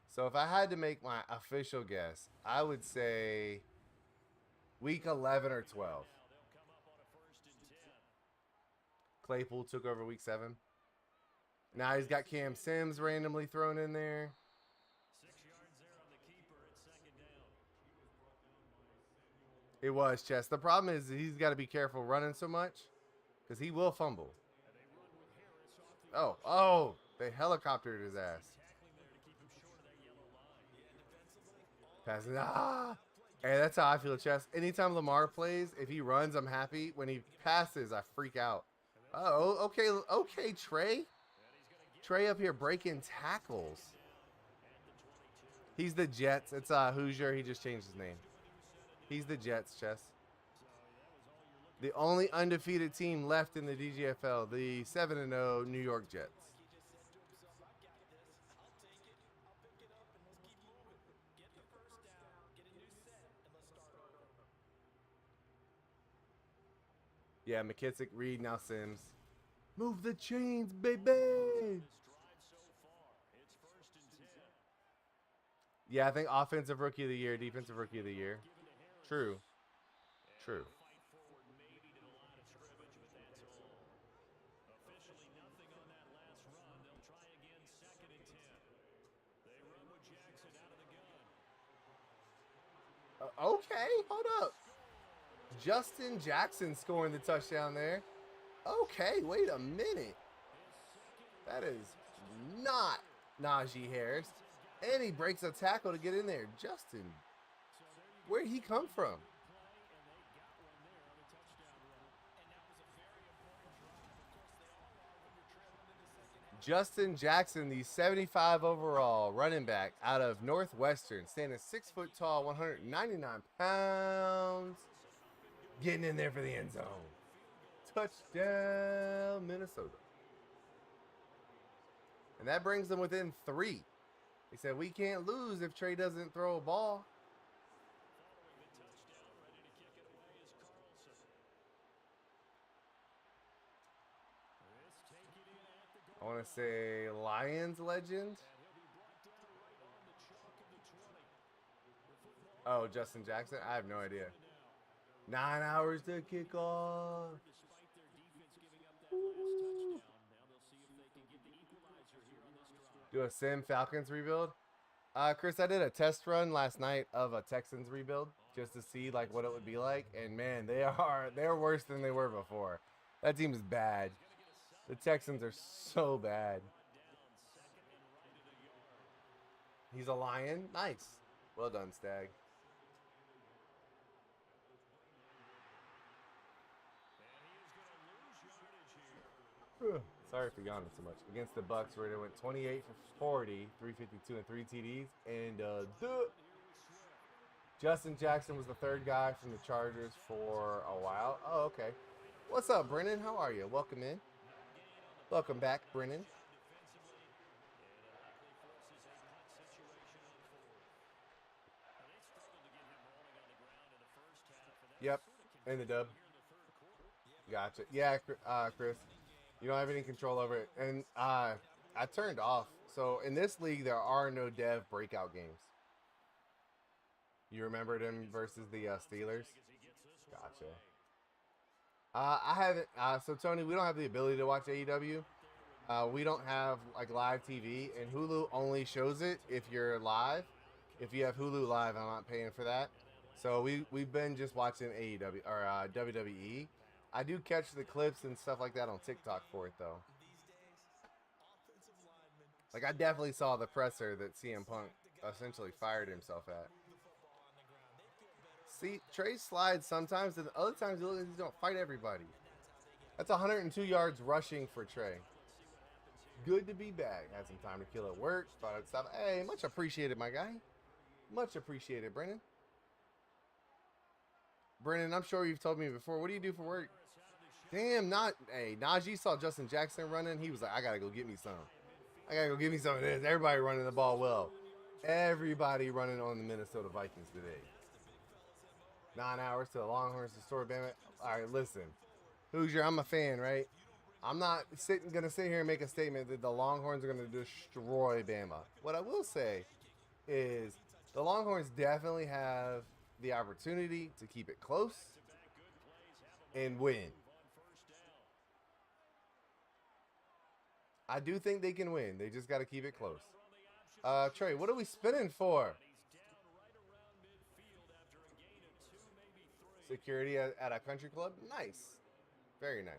So if I had to make my official guess, I would say week 11 or 12. Claypool took over week 7. Now he's got Cam Sims randomly thrown in there. 6 yards there on the keeper at 2nd down. It was, Chess. The problem is he's got to be careful running so much because he will fumble. Oh, they helicoptered his ass. Passing. Hey, that's how I feel, Chess. Anytime Lamar plays, if he runs, I'm happy. When he passes, I freak out. Oh, okay, Trey. Trey up here breaking tackles. He's the Jets. It's Hoosier. He just changed his name. He's the Jets, Chess. The only undefeated team left in the DGFL, the 7-0 New York Jets. Yeah, McKissick, Reed, now Sims. Move the chains, baby. Yeah, I think offensive rookie of the year, defensive rookie of the year. True. True. Okay, hold up. Justin Jackson scoring the touchdown there. Okay, wait a minute. That is not Najee Harris. And he breaks a tackle to get in there. Justin, where'd he come from? Justin Jackson, the 75 overall running back out of Northwestern, standing 6 foot tall, 199 pounds, getting in there for the end zone. Touchdown, Minnesota. And that brings them within 3. They said, we can't lose if Trey doesn't throw a ball. I want to say Lions legend. Oh, Justin Jackson? I have no idea. 9 hours to kick off. Ooh. Do a Sim Falcons rebuild? Chris, I did a test run last night of a Texans rebuild just to see like what it would be like. And man, they're worse than they were before. That team is bad. The Texans are so bad. He's a Lion. Nice. Well done, Stag. Sorry for yawning so much. Against the Bucks, where they went 28 for 40, 352 and 3 TDs. And Justin Jackson was the 3rd guy from the Chargers for a while. Oh, okay. What's up, Brennan? How are you? Welcome in. Welcome back, Brennan. Yep, in the dub. Gotcha. Yeah, Chris, you don't have any control over it. And I turned off. So in this league, there are no dev breakout games. You remember them versus the Steelers? Gotcha. I haven't. So Tony, we don't have the ability to watch AEW. We don't have like live TV, and Hulu only shows it if you're live. If you have Hulu Live, I'm not paying for that. So we've been just watching AEW or WWE. I do catch the clips and stuff like that on TikTok for it though. Like I definitely saw the presser that CM Punk essentially fired himself at. See, Trey slides sometimes, and other times he don't fight everybody. That's 102 yards rushing for Trey. Good to be back. Had some time to kill at work. Thought I'd stop. Hey, much appreciated, my guy. Much appreciated, Brennan. Brennan, I'm sure you've told me before. What do you do for work? Damn, hey, Najee saw Justin Jackson running. He was like, I gotta go get me some. I gotta go get me some of this. Everybody running the ball well. Everybody running on the Minnesota Vikings today. 9 hours to the Longhorns to store Bama. All right, listen. Hoosier, I'm a fan, right? I'm not gonna sit here and make a statement that the Longhorns are gonna destroy Bama. What I will say is the Longhorns definitely have the opportunity to keep it close and win. I do think they can win. They just got to keep it close. Trey, what are we spinning for? Security at a country club? Nice. Very nice.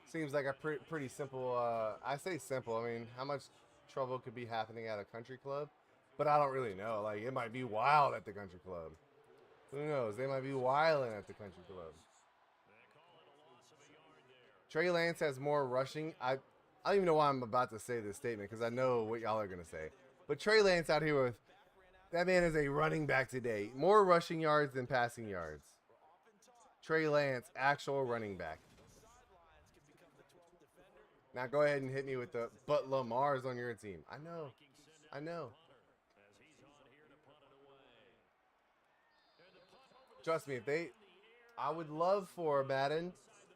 Seems like a pretty simple, I say simple. I mean, how much trouble could be happening at a country club? But I don't really know. Like, it might be wild at the country club. Who knows? They might be wilding at the country club. Trey Lance has more rushing. I don't even know why I'm about to say this statement because I know what y'all are going to say. But Trey Lance out here with, that man is a running back today. More rushing yards than passing yards. Trey Lance, actual running back. Now go ahead and hit me with the, but Lamar's on your team. I know. Trust me, I would love for Madden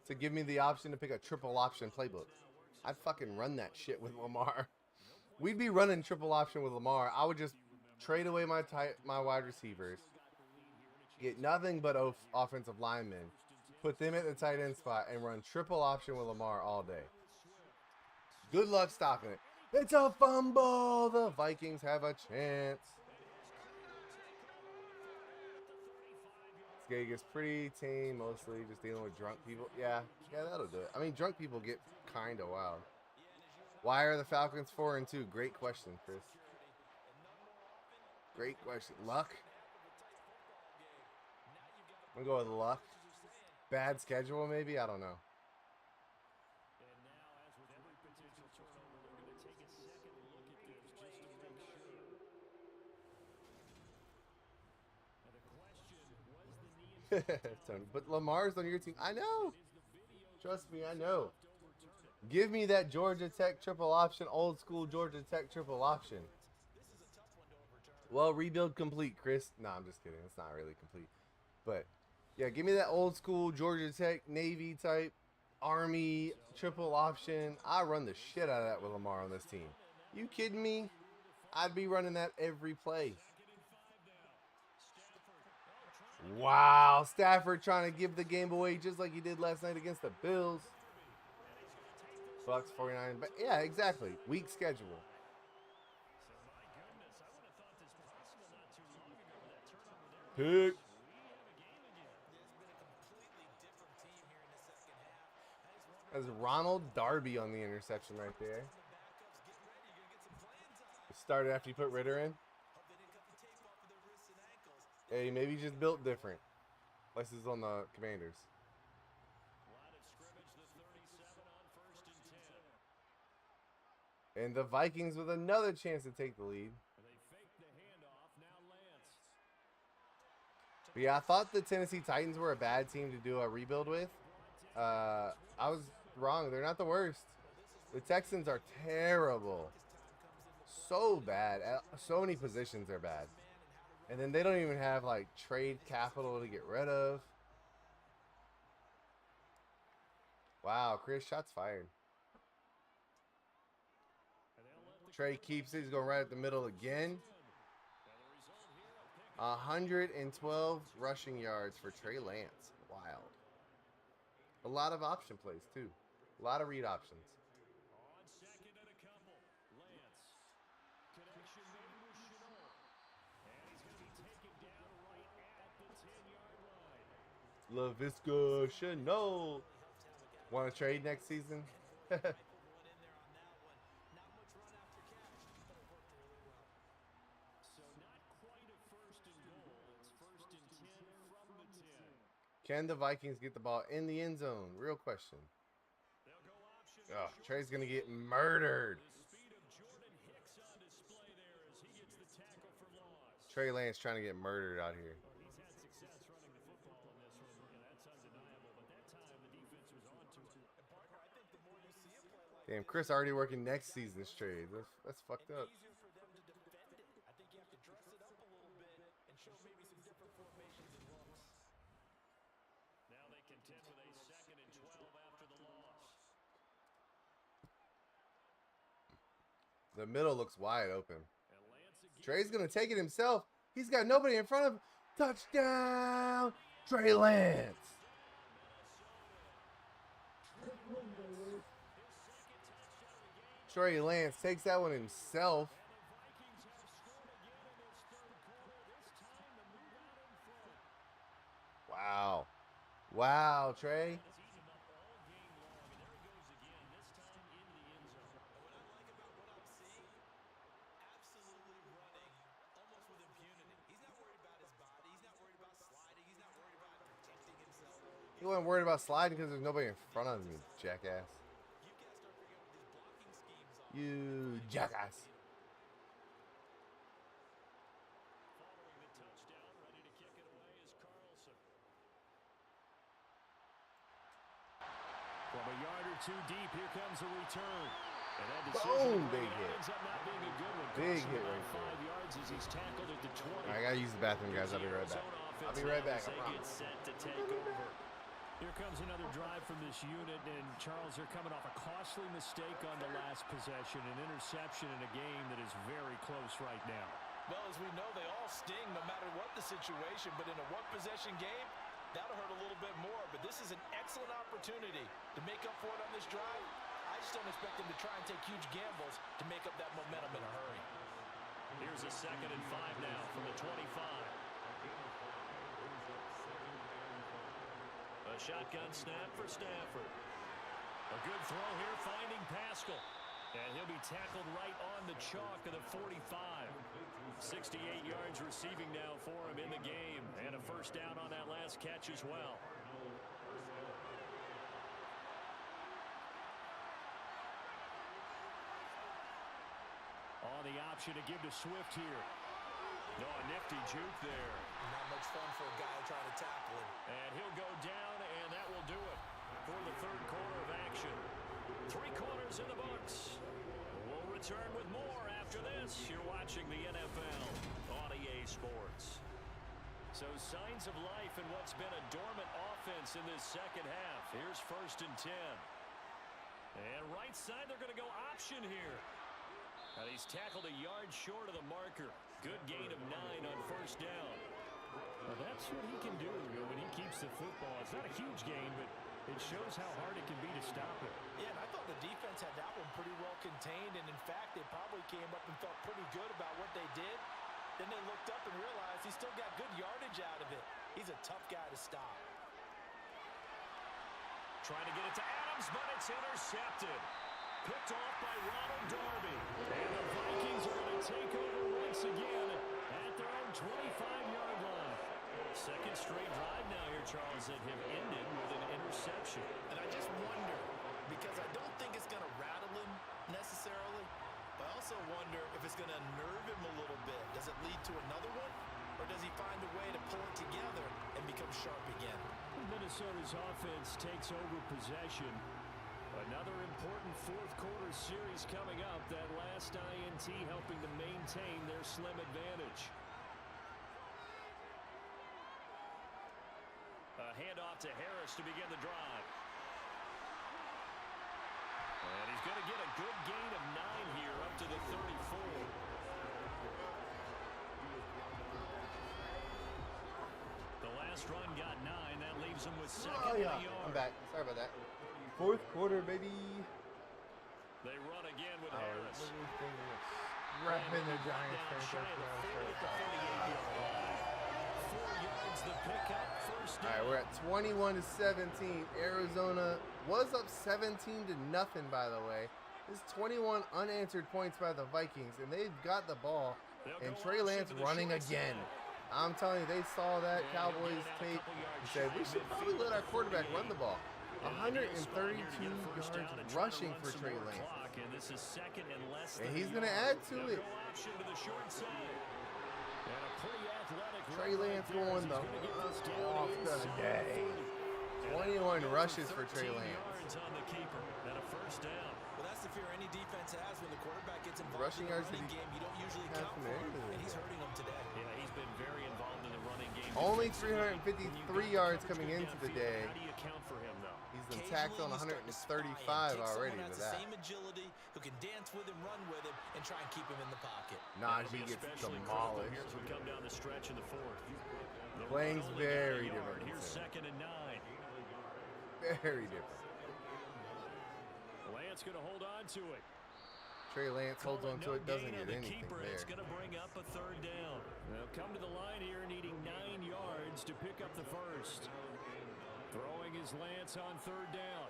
to give me the option to pick a triple option playbook. I'd fucking run that shit with Lamar. We'd be running triple option with Lamar. I would just trade away my wide receivers, get nothing but offensive linemen, put them at the tight end spot, and run triple option with Lamar all day. Good luck stopping it. It's a fumble. The Vikings have a chance. This gig is pretty tame, mostly just dealing with drunk people. Yeah, that'll do it. I mean, drunk people get kind of wild. Why are the Falcons 4-2? Great question, Chris. Great question. Luck? I'm going to go with luck. Bad schedule, maybe? I don't know. Tony, but Lamar's on your team. I know. Trust me, I know. Give me that Georgia Tech triple option, old school Georgia Tech triple option. Well, rebuild complete, Chris. No, I'm just kidding. It's not really complete. But, yeah, give me that old school Georgia Tech, Navy type, Army triple option. I run the shit out of that with Lamar on this team. You kidding me? I'd be running that every play. Wow, Stafford trying to give the game away just like he did last night against the Bills. Bucks 49, but yeah, exactly. Weak schedule. Pick. That's Ronald Darby on the interception right there. It started after you put Ritter in. Hey, maybe he just built different. Unless it's on the Commanders. And the Vikings with another chance to take the lead. But yeah, I thought the Tennessee Titans were a bad team to do a rebuild with. I was wrong. They're not the worst. The Texans are terrible. So bad. At so many positions they're bad. And then they don't even have, like, trade capital to get rid of. Wow, Chris, shots fired. Trey keeps it. He's going right at the middle again. 112 rushing yards for Trey Lance. Wild. A lot of option plays, too. A lot of read options. LaVisca Chenault. Want to trade next season? Can the Vikings get the ball in the end zone? Real question. Oh, Trey's going to get murdered. Trey Lance trying to get murdered out here. Damn, Chris already working next season's trade. That's fucked up. The middle looks wide open. Trey's going to take it himself. He's got nobody in front of him. Touchdown, Trey Lance. Trey Lance takes that one himself. Wow. Wow, Trey. He wasn't worried about sliding because there's nobody in front of him, you jackass. You jackass. From a yard or two deep, here comes a return. And that Boom, big hit. ends up not being a good one. Big Costing hit about right 5 there. yards as he's tackled at the 20. I gotta use the bathroom, guys. I'll be right back. I'll be right back. I They get promise. set to take over. Here comes another drive from this unit, and Charles, they're coming off a costly mistake on the last possession, an interception in a game that is very close right now. Well, as we know, they all sting no matter what the situation, but in a one-possession game, that'll hurt a little bit more. But this is an excellent opportunity to make up for it on this drive. I just don't expect them to try and take huge gambles to make up that momentum in a hurry. Here's a 2nd and 5 now from the 25. A shotgun snap for Stafford. A good throw here, finding Pascal. And he'll be tackled right on the chalk of the 45. 68 yards receiving now for him in the game. And a first down on that last catch as well. On the option to give to Swift here. No, a nifty juke there. Not much fun for a guy trying to tackle him. And he'll go down, and that will do it for the third quarter of action. 3 quarters in the books. We'll return with more after this. You're watching the NFL on EA Sports. So signs of life in what's been a dormant offense in this second half. Here's 1st and 10. And right side, they're going to go option here. And he's tackled a yard short of the marker. Good gain of 9 on first down. Well, that's what he can do when he keeps the football. It's not a huge gain, but it shows how hard it can be to stop it. Yeah, and I thought the defense had that one pretty well contained, and in fact, they probably came up and felt pretty good about what they did. Then they looked up and realized he still got good yardage out of it. He's a tough guy to stop. Trying to get it to Adams, but it's intercepted. Picked off by Ronald Darby. And the Vikings are going to take over once again at their own 25-yard line. Second straight drive now here, Charles, that have ended with an interception. And I just wonder, because I don't think it's going to rattle him necessarily, but I also wonder if it's going to nerve him a little bit. Does it lead to another one? Or does he find a way to pull it together and become sharp again? Minnesota's offense takes over possession. Another important fourth quarter series coming up. That last INT helping to maintain their slim advantage. A handoff to Harris to begin the drive. And he's going to get a good gain of 9 here up to the 34. The last run got 9. That leaves him with second Oh, yeah. and a yard. I'm back. Sorry about that. 4th quarter, baby. They run again with I was Harris. literally thinking of repping the Giants Down fans. shy of the 40 at the 38-yard line. 4 yards the pickup, first All right, down. we're at 21-17. Arizona was up 17-0, by the way. This is 21 unanswered points by the Vikings, and they've got the ball. They'll And go Trey option Lance to the running short again. side. I'm telling you, they saw that And Cowboys again, tape a couple yards and said, shy we should of probably let our midfield, quarterback 48. run the ball. And 132 yards yards rushing for Trey Lance. And this is second and less And than he's a going to yard. add to They'll it. go option to the short side. And a pretty athletic Trey run Lance right there going as the he's gonna get this down off the inside day. 30. And 21 that'll go rushes for Trey 13 Lance. yards on the keeper. And a first down. Well, that's the fear any defense has when the quarterback gets involved Rushing in the yards running did he game. You don't usually have count from for him, there? and he's hurting them today. Yeah, he's been very involved in the running game. Only defensively. 353 When you've got yards coverage coming going into the downfield, day. How do you account for him, though? He's been tacked on Occasionally, you start to spy him. 135 Take already someone with who has that. the same agility, who can dance with him, run with him, and try and keep him in the pocket. That'll Najee be gets especially critical here demolished. as we come down the stretch in the fourth. The Playing's run only got a very yard. different than Here's Sam. second and 9. Very different. Lance going to hold on to it. Trey Lance holds on to it, doesn't gain on get the anything keeper, and there. it's going to bring up a third down. They'll come to the line here needing 9 yards to pick up the first. Throwing his Lance on third down.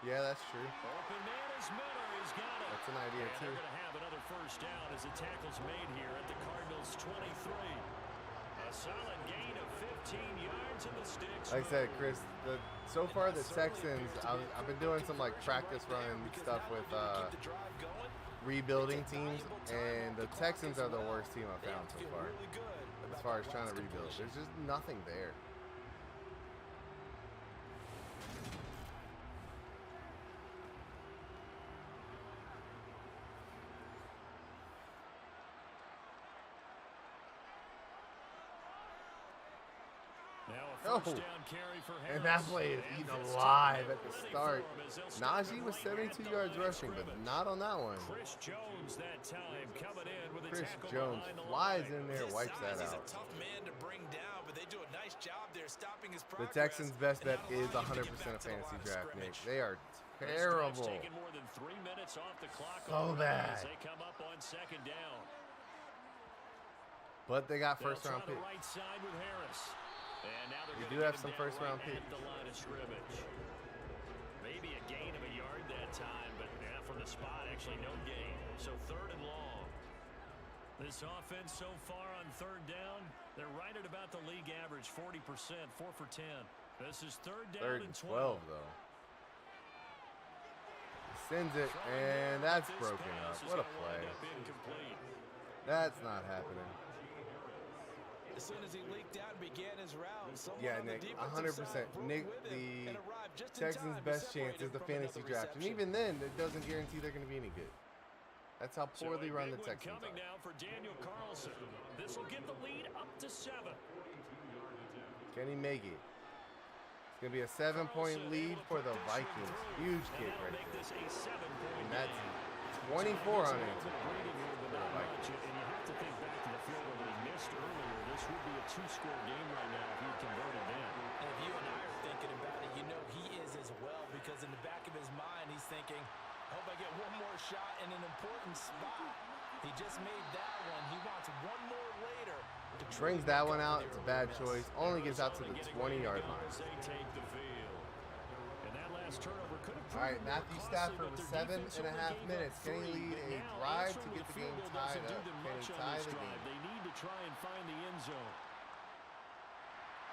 Yeah, that's true. Open man is Miller. He's got it. That's an idea, And too. they're going to have another first down as the tackle's made here at the Cardinals' 23. A solid gain of 15 yards in the sticks. Like I said, Chris, so far the Texans, I've been doing some like practice run stuff with rebuilding teams, and the Texans are the worst team I've found so far. As far as trying to rebuild, there's just nothing there. Now a Oh, first down carry for Harris. and that play is And eaten this alive time at the ready start. for him as they'll start Najee him was right at 72 the yards line of rushing, but scrimmage. not on that one. Chris Jones that time coming in with a Chris tackle Jones behind the flies line. in there, His wipes size, that he's out. a tough man to bring down, but they do a nice job there stopping his The progress. Texans' best and bet not is allowing him to 100% get back a to the line fantasy of draft, Nick. scrimmage. They are This drive's terrible. taking more than 3 minutes off the clock So already bad. as they come up on second down. But they got They'll first round try the pick. right side with Harris. And now they're We gonna do get have him some down first round right picks. at the line of scrimmage. Maybe a gain of a yard that time, but yeah, from the spot, actually no gain. So third and long. This offense so far on third down, they're right at about the league average, 40%, 4 for 10. This is third down Third and and 12. 12, though. He sends it, and that's broken up. What a play. That's not happening. As soon as he leaked out and began his route, someone Yeah, on the Nick, defensive 100%. side broke Nick, with him the and arrived just in Texans' time to best separate chance is him the from fantasy another draft. And reception. even then, it doesn't guarantee they're going to be any good. That's how poorly run the Texans coming are. now for Daniel Carlson. This will get the lead up to 7. Can he make it? It's going to be a 7-point lead for the Vikings. Huge kick right there. And that's 24 unanswered points for the Vikings. And you have to think back to the field goal that he missed earlier. This would be a 2-score game right now if he had converted then. And if you and I are thinking about it, you know he is as well, because in the back of his mind, he's thinking, I hope I get one more shot in an important spot. He just made that one. He wants one more later. To Brings that one out. It's a bad choice. Only gets out to the 20-yard line. They take the field. And that last turnover could have All right, proven Matthew costly, Stafford but with their 7.5 defense only gave minutes. up Can he 3, lead but a now drive to answering get the the field game goal tied doesn't do up? them Can much he on tie this the drive. game? They need to try and find the end zone.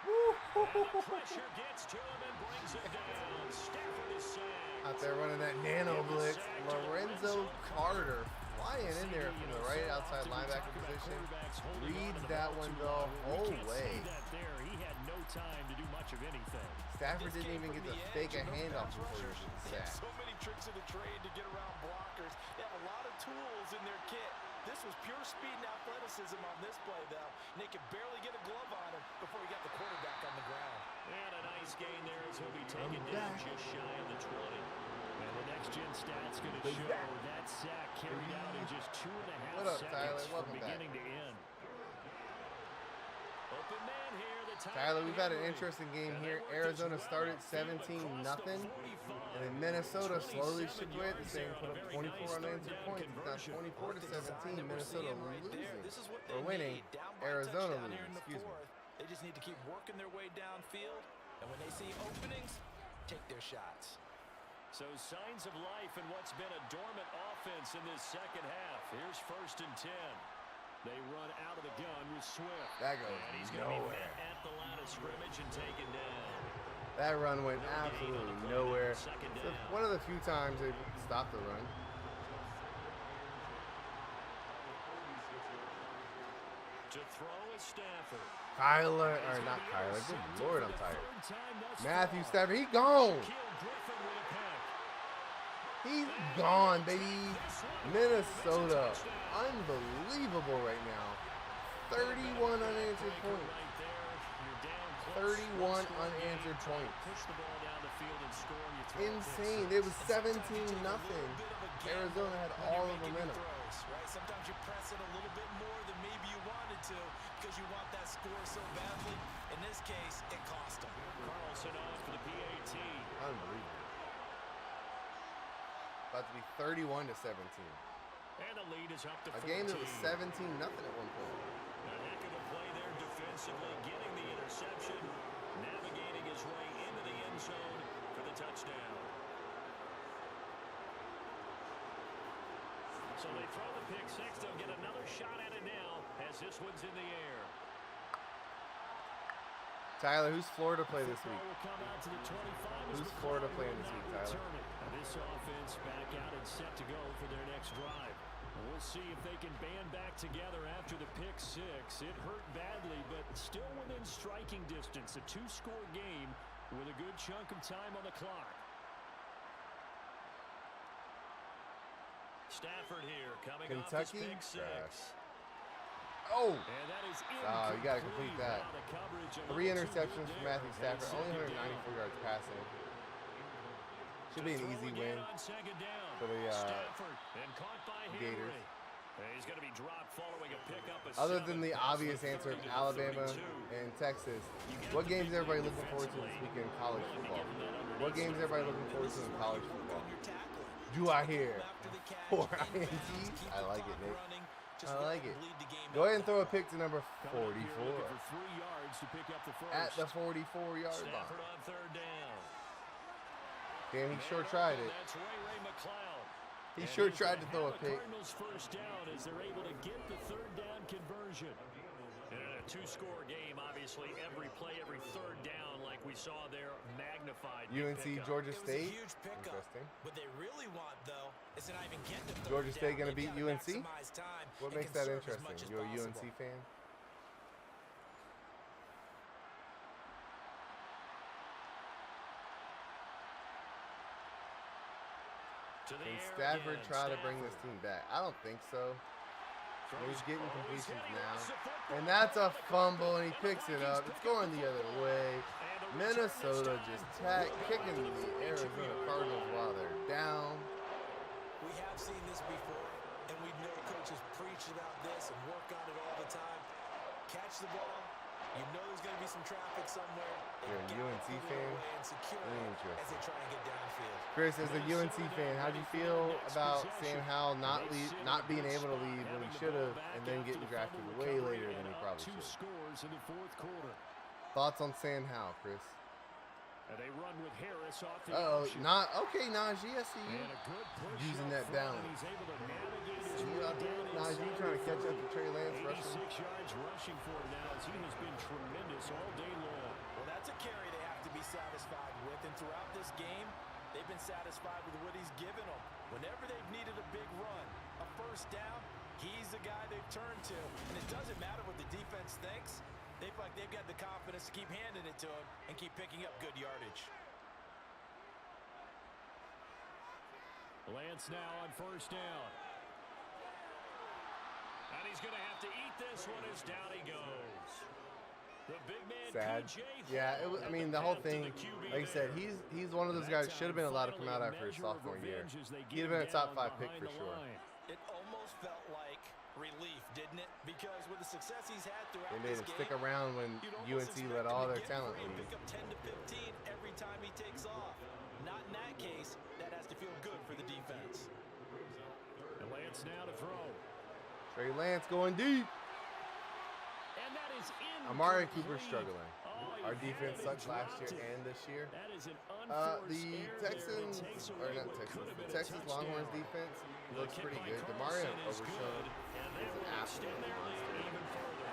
Woo! And the pressure gets to him and brings it down. Stafford is sacked. Out there running that nano blitz. Lorenzo Carter flying in there from the right outside linebacker position. Reads that one though. Oh, way. He had no time to do much of anything. Stafford didn't even get to fake a handoff before he was They have sacked. so many tricks in the trade to get around blockers. They have a lot of tools in their kit. This was pure speed and athleticism on this play, though. And they could barely get a glove on him before he got the quarterback on the ground. And a nice gain there as he'll be taken down just shy of the 20. And the next gen stats going to show that sack carried out in just 2.5 What up, seconds Tyler? from Welcome back. beginning to end. Open man here, the Tyler, we've had an Henry. interesting game And here. they worked Arizona as well started on the field 17-0, across the 45. and then Minnesota slowly 27 shook away at the yards same, there put on up a very 24 nice unanswered third down points. It's now conversion. 24 to 17. Minnesota losing This is what they or winning. need. Down by a Arizona touchdown here losing. in the Excuse me. fourth. They just need to keep working their way downfield, and when they see openings, take their shots. So signs of life in what's been a dormant offense in this second half. Here's 1st and 10. They run out of the gun with Swift. That goes And he's going to be nowhere. met at the line of scrimmage and taken down. That run went absolutely nowhere. It's one of the few times they stopped the run. To throw is Stafford. Kyler, or not Kyler, good Lord, I'm tired. Third time thus Matthew far. Stafford, he gone. Shaquille Griffin with a pick. He's gone, baby. Minnesota, unbelievable right now. 31 unanswered points. Right there. You're down close. 31 One-score unanswered game. points. Push the ball down the field and score. And you throw a pick Insane. six. It was 17-0. Arizona had all the momentum. Right? Sometimes you press it a little bit more than maybe you wanted to because you want that score so badly. In this case, it cost them. Carlson off for the PAT. Unbelievable. About to be 31 to 17. And the lead is up to A 14. game that was 17-0 at one point. A heck of a play there defensively, getting the interception, navigating his way into the end zone for the touchdown. So they throw the pick six. They'll get another shot at it now as this one's in the air. Tyler, who's Florida play this Ball week? will come out to the 25 as Who's McCoy Florida will playing this not week, Tyler? return it. And this offense back out and set to go for their next drive. And we'll see if they can band back together after the pick six. It hurt badly, but still within striking distance. A 2-score game with a good chunk of time on the clock. Stafford here coming off his Kentucky? pick six. Trash. Oh, And that is you got to complete incomplete. that. Now the coverage a 3 little too interceptions good for there. Matthew And Stafford. Only second 194 down. yards passing. Should be an To easy throw win. again on second down. for the, Stafford and caught by Gators. Henry. He's going to be dropped following a pickup of Other 7 than the past obvious answer 30 of to the Alabama 32. and Texas, what games is everybody looking forward to this weekend in college football? What games is everybody looking forward to in college football? Do I hear 4 INTs? I like it, Nick. I like it. Go ahead and throw a pick to number Coming up here 44. looking for 3 yards to pick up the first. At the 44-yard Stafford line. on third down. Damn, he sure Man tried open, it. That's Ray McCloud. He And sure he's tried to gonna throw a have pick. Cardinals first down as they're able to get the third down conversion. And in a 2-score game, obviously every play, every third down, like we saw there, magnified. Big UNC pickup. Georgia It was a State. huge pickup. Interesting. What they really want, though, is to not even get to third Georgia State down. gonna They've beat gotta UNC? maximize time What and makes that conserve as interesting? much as You're a possible. UNC fan? To the Can air Stafford again. try to bring this Stafford. team back? I don't think so. He's getting He's completions hitting now. lots of football. And that's a The fumble, and he and picks the it up. Vikings It's pick going up the other football. way. And a return Minnesota this just time. kicking the Arizona Cardinals while they're down. We have seen this before, and we know coaches preach about this and work on it all the time. Catch the ball. You know there's going to be some traffic somewhere. They You're a get UNC the fan? away and secure it Interesting. as they try and get downfield. Chris, as a UNC fan, how do you feel about Sam Howell not being able to leave when he should have, and then getting drafted way later than he probably should? Scores in the fourth quarter. Thoughts on Sam Howell, Chris? And they run with Harris off the Uh-oh, option. not okay, Najee. I see you. And a good push Using up that front, balance. and he's able to navigate his See you way out there, down Najee, inside trying to the catch up to 40. Trey Lance rushing. 86 yards rushing for him now as he has been tremendous all day long. Well, that's a carry they have to be satisfied with, and throughout this game, they've been satisfied with what he's given them. Whenever they've needed a big run, a first down, he's the guy they've turned to. And it doesn't matter what the defense thinks. They feel like they've got the confidence to keep handing it to him and keep picking up good yardage. Lance now on first down. And he's going to have to eat this one as down he goes. The big man, Sad. PJ Yeah, it was, I Hall mean, at the whole path to thing, the QB like I said, there. he's one of those guys should have been allowed to come out after his Measure of sophomore year. revenge as they He'd have get been a top down 5 pick behind for the sure. line. It almost felt like relief, didn't it? Because with the success he's had throughout They made this him game, stick around when you'd almost UNC expect let him all to their get talent free and leave. pick up 10 to 15 every time he takes off. Not in that case. That has to feel good for the defense. And Lance now to throw. Trey Lance going deep. And that is Amari incomplete. Cooper's struggling. Oh, he Our had defense it, sucked last dropped year it. and this year. That is an unforced The error there that Texans, takes or away not what Texans, could have the been a Texas Longhorns touchdown. defense The looks kick pretty by good. Carlson Demario is Overshown good, and they is an will extend absolute their lead monster. even further.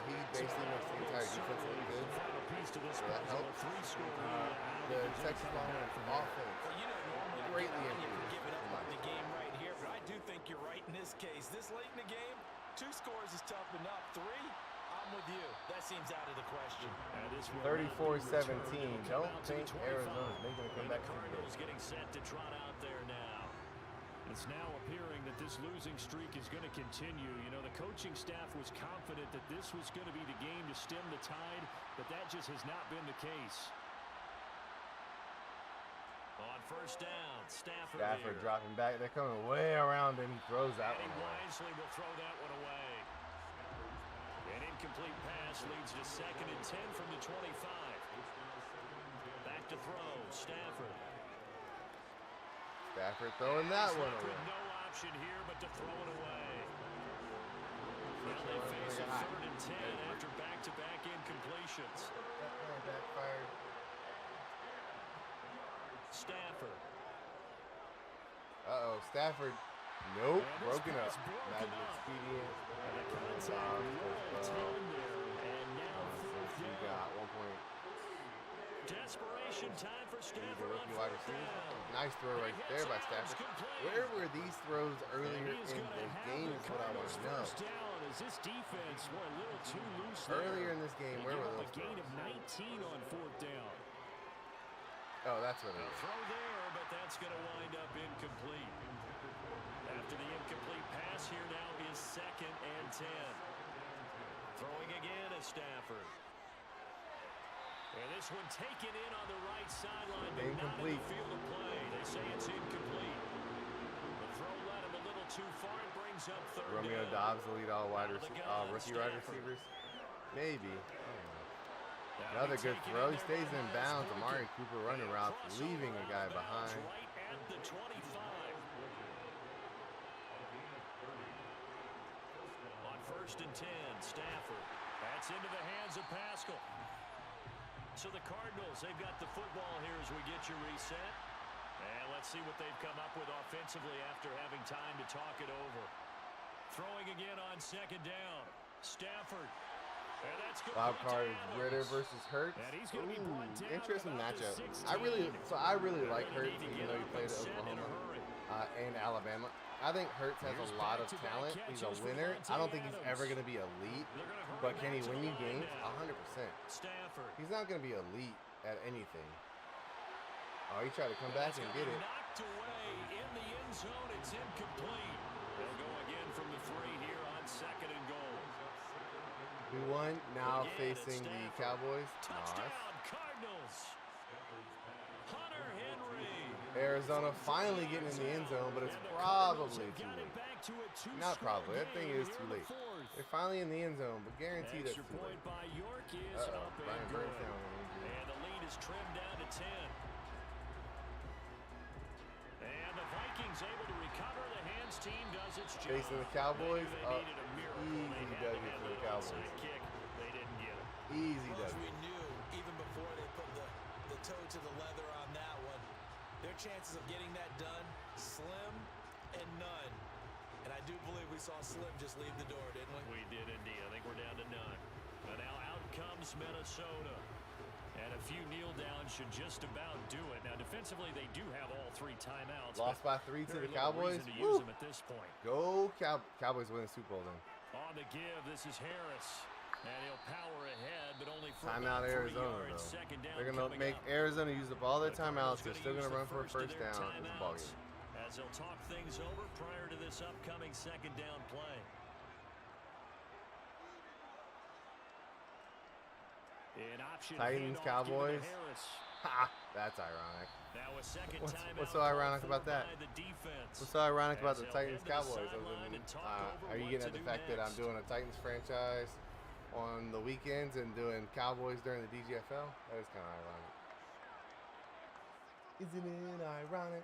He basically makes the entire defense look good. Final piece to this So that puzzle, a helps. 3-score lead. The How do you Texas come back Longhorns from that? offense Well, you know, normally I greatly get on you for improved. giving up in my on the opinion. game right here, but I do think you're right in this case. This late in the game, 2 scores is tough enough. 3, I'm with you. That seems out of the question. And this will 34-17. not be returned. It'll Don't come out to the think 25. Arizona's making a And comeback the from Cardinals this. getting set to trot out there now. It's now appearing that this losing streak is going to continue. You know, the coaching staff was confident that this was going to be the game to stem the tide, but that just has not been the case. On first down, Stafford here. dropping back. They're coming way around him. He throws that And he one away. wisely will throw that one away. An incomplete pass leads to 2nd and 10 from the 25. Back to throw, Stafford. Stafford throwing that one Left with away. no option here but to throw it away. Well, they face a 3rd and 10 after back-to-back incompletions. That play backfired. Stafford. Uh-oh, Stafford. Nope, And this broken up. pass broken Magic up. expedient. And the contact well timed there. And now fourth He down. got 1 point. Desperation time for He's a Stafford on rookie wide fourth receiver. down. Nice throw right there by Stafford. Where were these throws earlier in the game is what I want to know. Down as this defense were a little too loose there. Earlier in this game, They where give were up those a gain throws? of 19 on fourth down. Oh, that's what it A is. throw there, but that's going to wind up incomplete. After the incomplete pass, here now is 2nd and 10. to Stafford. And this one taken in on the right sideline, but not in Incomplete. the field of play. They say it's incomplete. The throw led him a little too far. It brings up third Romeo down. Dobbs will lead all Out of the gun, rookie wide Stafford. receivers. Maybe. Now Another good taken throw. He there stays by in Miles bounds. Boykin. Amari Cooper running And a routes, crossover leaving a out guy of bounds behind. Right at the 25. On 1st and 10, Stafford. That's into the hands of Pascal. So the Cardinals, they've got the football here as we get you reset. And let's see what they've come up with offensively after having time to talk it over. Throwing again on 2nd down. Stafford. And that's good. Wild card is Ritter versus Hurts. And he's gonna be Ooh, brought down interesting at about the matchup. 16. I really like They're gonna Hurts, need to even get though he up played and at set in a Oklahoma hurry. and Alabama. I think Hurts has Here's a lot of back-to-back talent. He's a catches for winner. Devontae I don't think he's Adams. ever going to be elite, They're gonna hurry but can he back to win the you line games? now. 100%. Stafford. He's not going to be elite at anything. Oh, he tried to come back It's and gonna get be it. knocked away in the end zone. It's incomplete. They'll go again from the 3 here on 2nd and goal. We won. Now Again, it's facing the Stafford. Cowboys. Touchdown, Nice. Cardinals. Hunter Henry. Arizona finally getting in the end zone, but it's And the Cardinals probably have too got it late. back to a 2-score Not probably. That thing game is here too in the late. 4th. They're finally in the end zone, but guaranteed that's Extra too point late. by York is up Brian and Burns good. down on injury. And the lead is trimmed down to 10. And the Vikings able to recover. The hands team does its job. Facing the Cowboys, They needed a miracle. easy They had W to have for the the Cowboys. onside kick. They didn't get it. Easy Well, as W. we knew, even before they put the toe to the leather on that one, their chances of getting that done, slim and none. And I do believe we saw Slim just leave the door, didn't we? We did indeed. I think we're down to none. And now out comes Minnesota. And a few kneel downs should just about do it. Now defensively, they do have all 3 timeouts. Lost by 3 to very the little Cowboys. reason to use Woo. them at this point. Go Cowboys win the Super Bowl then. On the give, this is Harris. And he'll power ahead, but only for Timeout about 3 Arizona yards. though. 2nd down They're gonna coming make up. Arizona use up all their The Cardinals timeouts. They're still use gonna the run for a first of first their down. It's a ball timeouts game. as they'll talk things over prior to this upcoming 2nd down play. An option Titans, handoff Cowboys. given to Harris. Ha! That's ironic. Now a second What's timeout so ironic called about for that? by the defense. What's so ironic about As the they'll Titans head to the Cowboys? sideline and talk over Are you what getting to at the do fact that I'm next. doing a Titans franchise on the weekends and doing Cowboys during the DGFL? That is kind of ironic. Isn't it ironic?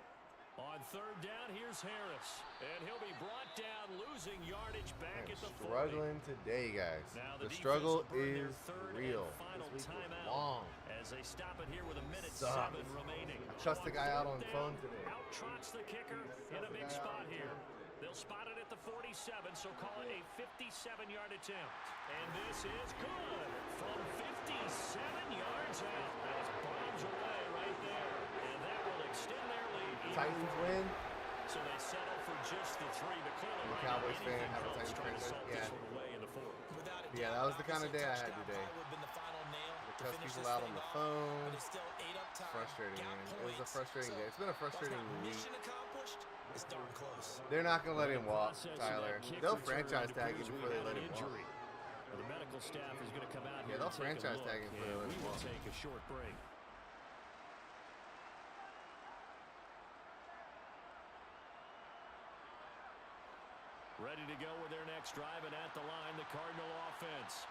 On 3rd down, here's Harris. And he'll be brought down, losing yardage back I'm at the 40. struggling today, guys. Now The defense struggle will burn their is 3rd real. and final This week was timeout long. as they stop it here with a minute Sucks. 7 remaining. I cussed the guy out on the Down, phone today. Out trots the kicker in a big spot here. They'll spot it at the 47, so call it a 57-yard attempt. And this is good from 57 yards out. That was bombs away right there. And that will extend their lead. Titans win. So they settle for just the 3, but clearly I'm a right Cowboys now, fan, anything have a counts Titans trying to franchise. salt Yeah. this one away in the 4th. Without a Yeah, doubt, that was the kind of obviously, day I had touchdown today. probably would've been the final nail to Cuss finish people this out thing on the off, phone. but it's still 8 up time. Frustrating, Got man. It was a points. frustrating So, day. It's been a while it's frustrating not week. mission accomplished, it's darn close. They're not gonna let him walk, Process of Tyler. that kick They'll return franchise tag him appears before we they have let an him walk. injury. Well, the medical staff is going to come out Yeah, here they'll and take a franchise look, tag him before they and let we him will walk. take a short break. Ready to go with their next drive, and at the line, the Cardinal offense.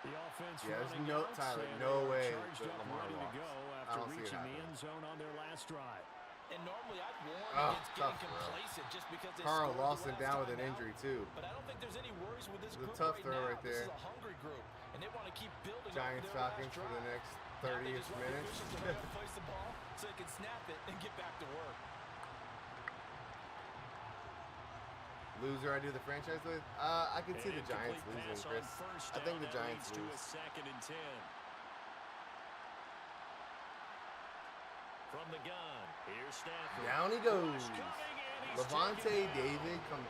The offense Yeah, there's running no- out, Tyler, and no they are way charged that up, Lamar ready walks. to go I after don't see it reaching the happening. end zone on their last drive. And normally I'd warn Oh, against getting tough throw. complacent just because they Carl scored the Lawson last down with time an out. injury too. But I don't think there's any worries with this It was a group tough right throw now. right This is there. a hungry group, and they want to keep building Giants off their last Falcons for the drive. next Now they 30-ish just want the minutes. officials to hurry up and place the ball so they can snap it and get back to work. Loser I do the franchise with? I can see An the Giants incomplete losing, pass on Chris. first I think down. the That Giants leads to a lose. 2nd and 10. From the gun, here's Stafford. Down he goes. Rush coming, and he's Levante taken down. David comes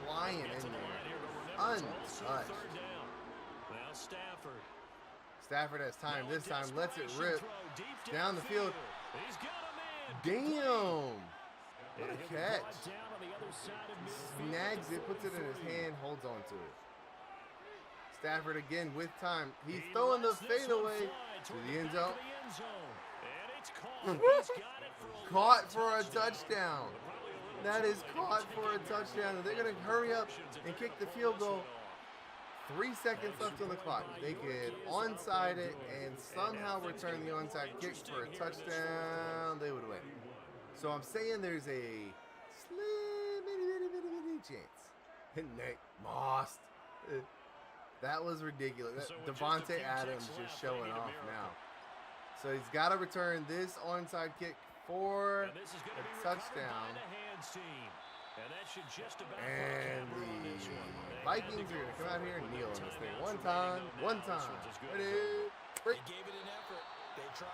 flying Get to in the line there. here, but remember, it's also Untouched. 3rd down. Now Stafford. Stafford has time. Now This a time lets it desperation rip. throw deep Down the field. He's got a man. Damn! What And a he'll be catch. brought down on the other side of midfield Snags at it, puts it in his 43. hand, holds on to it. Stafford again with time. He's throwing the fadeaway to the end zone. Caught for a touchdown. That is caught for a touchdown. They're going to hurry up and kick the field goal. 3 seconds left on the clock. They could onside it and somehow return the onside kick for a touchdown. They would win. So I'm saying there's a slim itty chance. Nick Moss. That was ridiculous. Devontae Adams just showing off now. So he's got to return this onside kick for a touchdown. And the Vikings are going to come out here and kneel on this thing. One time. Ready? Break.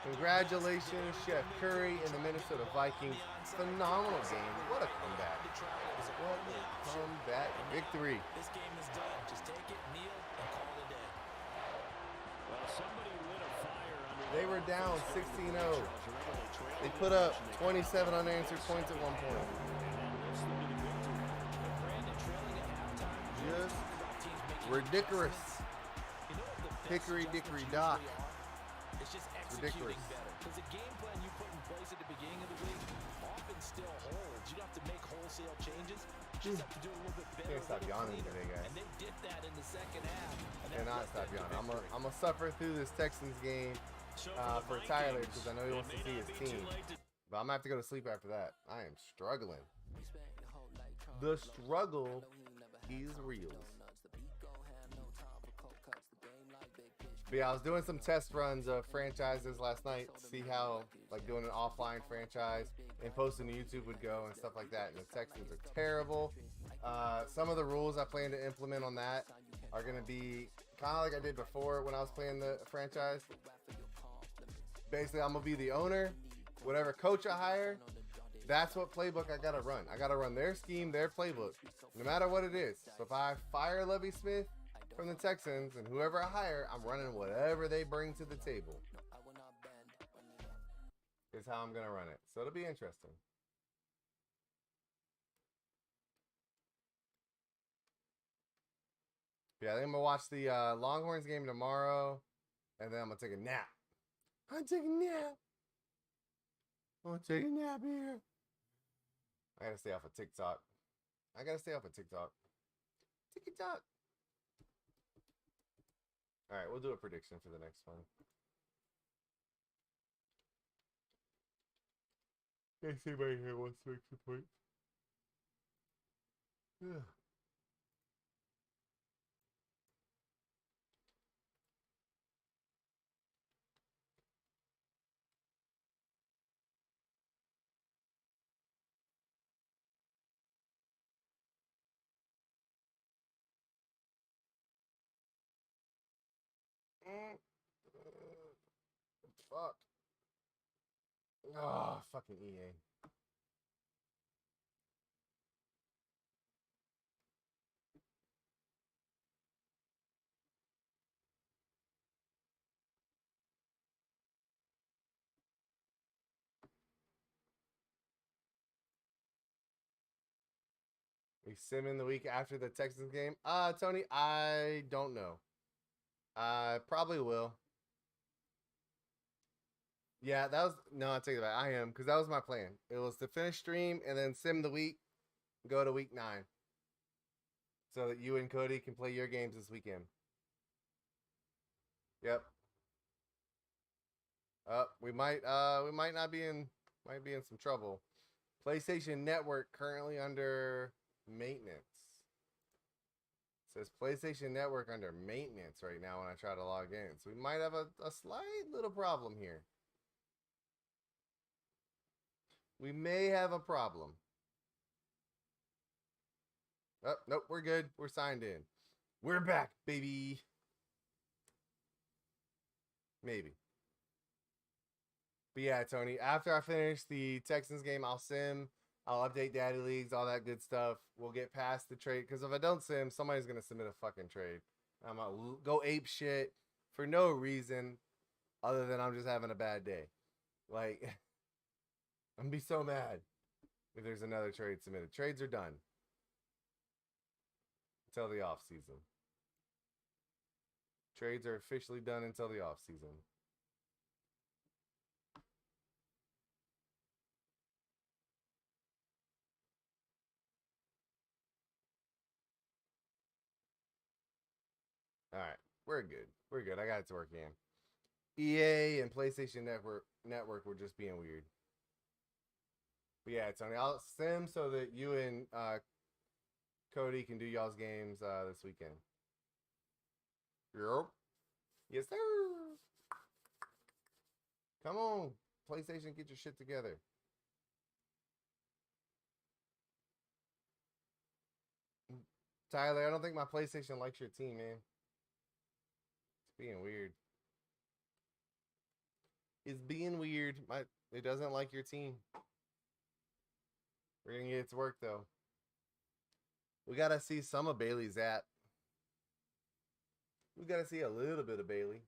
Congratulations, Chef Curry and the Minnesota Vikings. Phenomenal game. What a comeback. What a comeback victory. This game is done. Just take it, kneel, and call it a day. Well, somebody lit a fire under They were down 16-0. They put up 27 unanswered points at one point. Just ridiculous. Hickory dickory dock. It's just executing Ridiculous. better. Because the game plan you put in place at the beginning of the week often still holds. You don't have to make wholesale changes. You just have to do it a little bit better. Can't stop a little yawning cleaner. today, guys. And they did that in the second half. And that Cannot left stop that yawning. victory. I'm gonna suffer through this Texans game for Tyler because I know he wants to see his team. But I'm gonna have to go to sleep after that. I am struggling. The struggle is real. But yeah, I was doing some test runs of franchises last night to see how like doing an offline franchise and posting to YouTube would go and stuff like that. And the Texans are terrible. Some of the rules I plan to implement on that are going to be kind of like I did before when I was playing the franchise. Basically, I'm going to be the owner. Whatever coach I hire, that's what playbook I got to run. I got to run their scheme, their playbook, no matter what it is. So if I fire Lovie Smith from the Texans and whoever I hire, I'm running whatever they bring to the table. Is how I'm going to run it. So it'll be interesting. Yeah, I think I'm going to watch the Longhorns game tomorrow, and then I'm going to take a nap. I'm taking a nap. I'm going to take a nap here. I got to stay off of TikTok. TikTok. All right, we'll do a prediction for the next one. Can't see anybody here wants to make some points. Yeah. Fuck. Oh, fucking EA. We sim in the week after the Texans game. Tony, I don't know. I probably will. Yeah, that was no. I take it back. I am because that was my plan. It was to finish stream and then sim the week, go to week 9, so that you and Cody can play your games this weekend. Yep. We might not be in some trouble. PlayStation Network currently under maintenance. It says PlayStation Network under maintenance right now when I try to log in. So we might have a slight little problem here. We may have a problem. Oh, nope, we're good. We're signed in. We're back, baby. Maybe. But yeah, Tony, after I finish the Texans game, I'll sim. I'll update Daddy Leagues, all that good stuff. We'll get past the trade. Because if I don't sim, somebody's going to submit a fucking trade. I'm going to go ape shit for no reason other than I'm just having a bad day. Like, I'm going to be so mad if there's another trade submitted. Trades are done until the off season. Trades are officially done until the offseason. All right, we're good. We're good. I got it to work in. EA and PlayStation Network were just being weird. But yeah, Tony, I'll sim so that you and Cody can do y'all's games this weekend. Yep. Yes, sir. Come on, PlayStation, get your shit together. Tyler, I don't think my PlayStation likes your team, man. It's being weird. It's being weird. It doesn't like your team. We're gonna get it to work though. We gotta see some of Bailey's app. We gotta see a little bit of Bailey.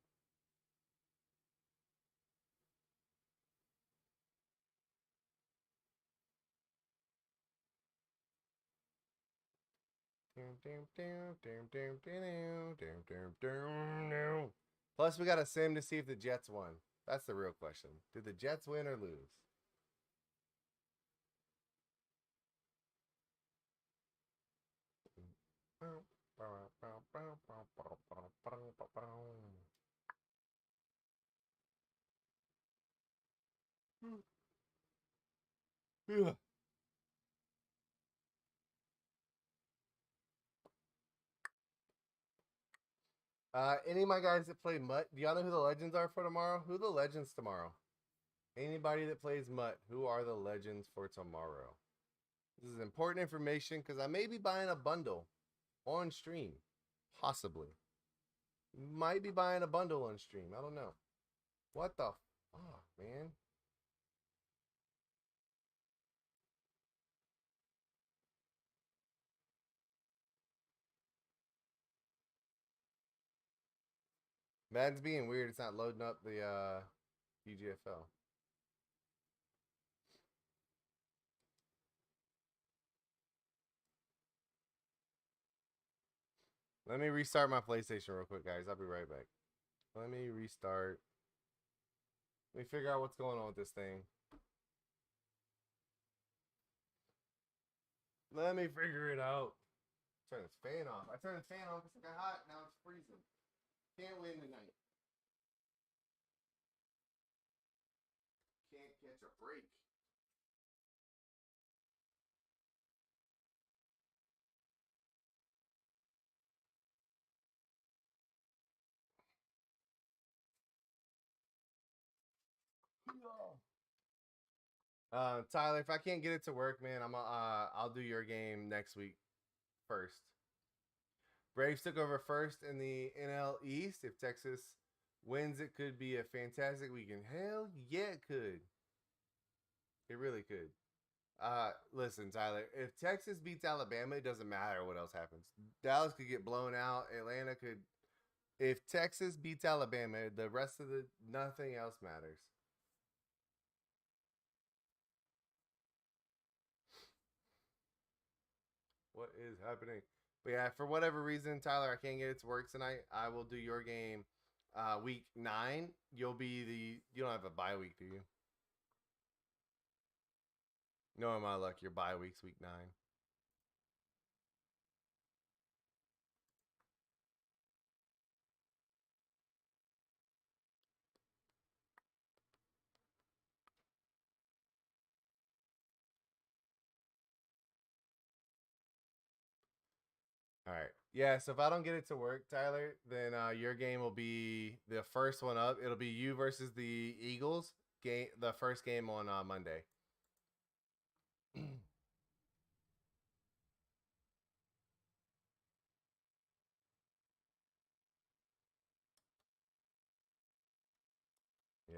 Plus, we got a sim to see if the Jets won. That's the real question. Did the Jets win or lose? Yeah. Any of my guys that play Mutt, do y'all know who the legends are for tomorrow? Who are the legends tomorrow? Anybody that plays Mutt, who are the legends for tomorrow? This is important information because I may be buying a bundle on stream. Possibly. Might be buying a bundle on stream. I don't know. What the fuck, man? Madden's being weird. It's not loading up the UGFL. Let me restart my PlayStation real quick, guys. I'll be right back. Let me restart. Let me figure out what's going on with this thing. Let me figure it out. Turn this fan off. I turned the fan off because it got hot. Now it's freezing. Can't win tonight. Can't catch a break. Tyler, if I can't get it to work, man, I'll do your game next week first. Braves took over first in the NL East. If Texas wins, it could be a fantastic weekend. Hell yeah, it could. It really could. Listen, Tyler, if Texas beats Alabama, it doesn't matter what else happens. Dallas could get blown out. Atlanta could. If Texas beats Alabama, the rest of nothing else matters. What is happening? But yeah, for whatever reason, Tyler, I can't get it to work tonight. I will do your game week 9. You don't have a bye week, do you? No, my luck, your bye week's week 9. All right. Yeah, so if I don't get it to work, Tyler, then your game will be the first one up. It'll be you versus the Eagles game, the first game on Monday. Yeah,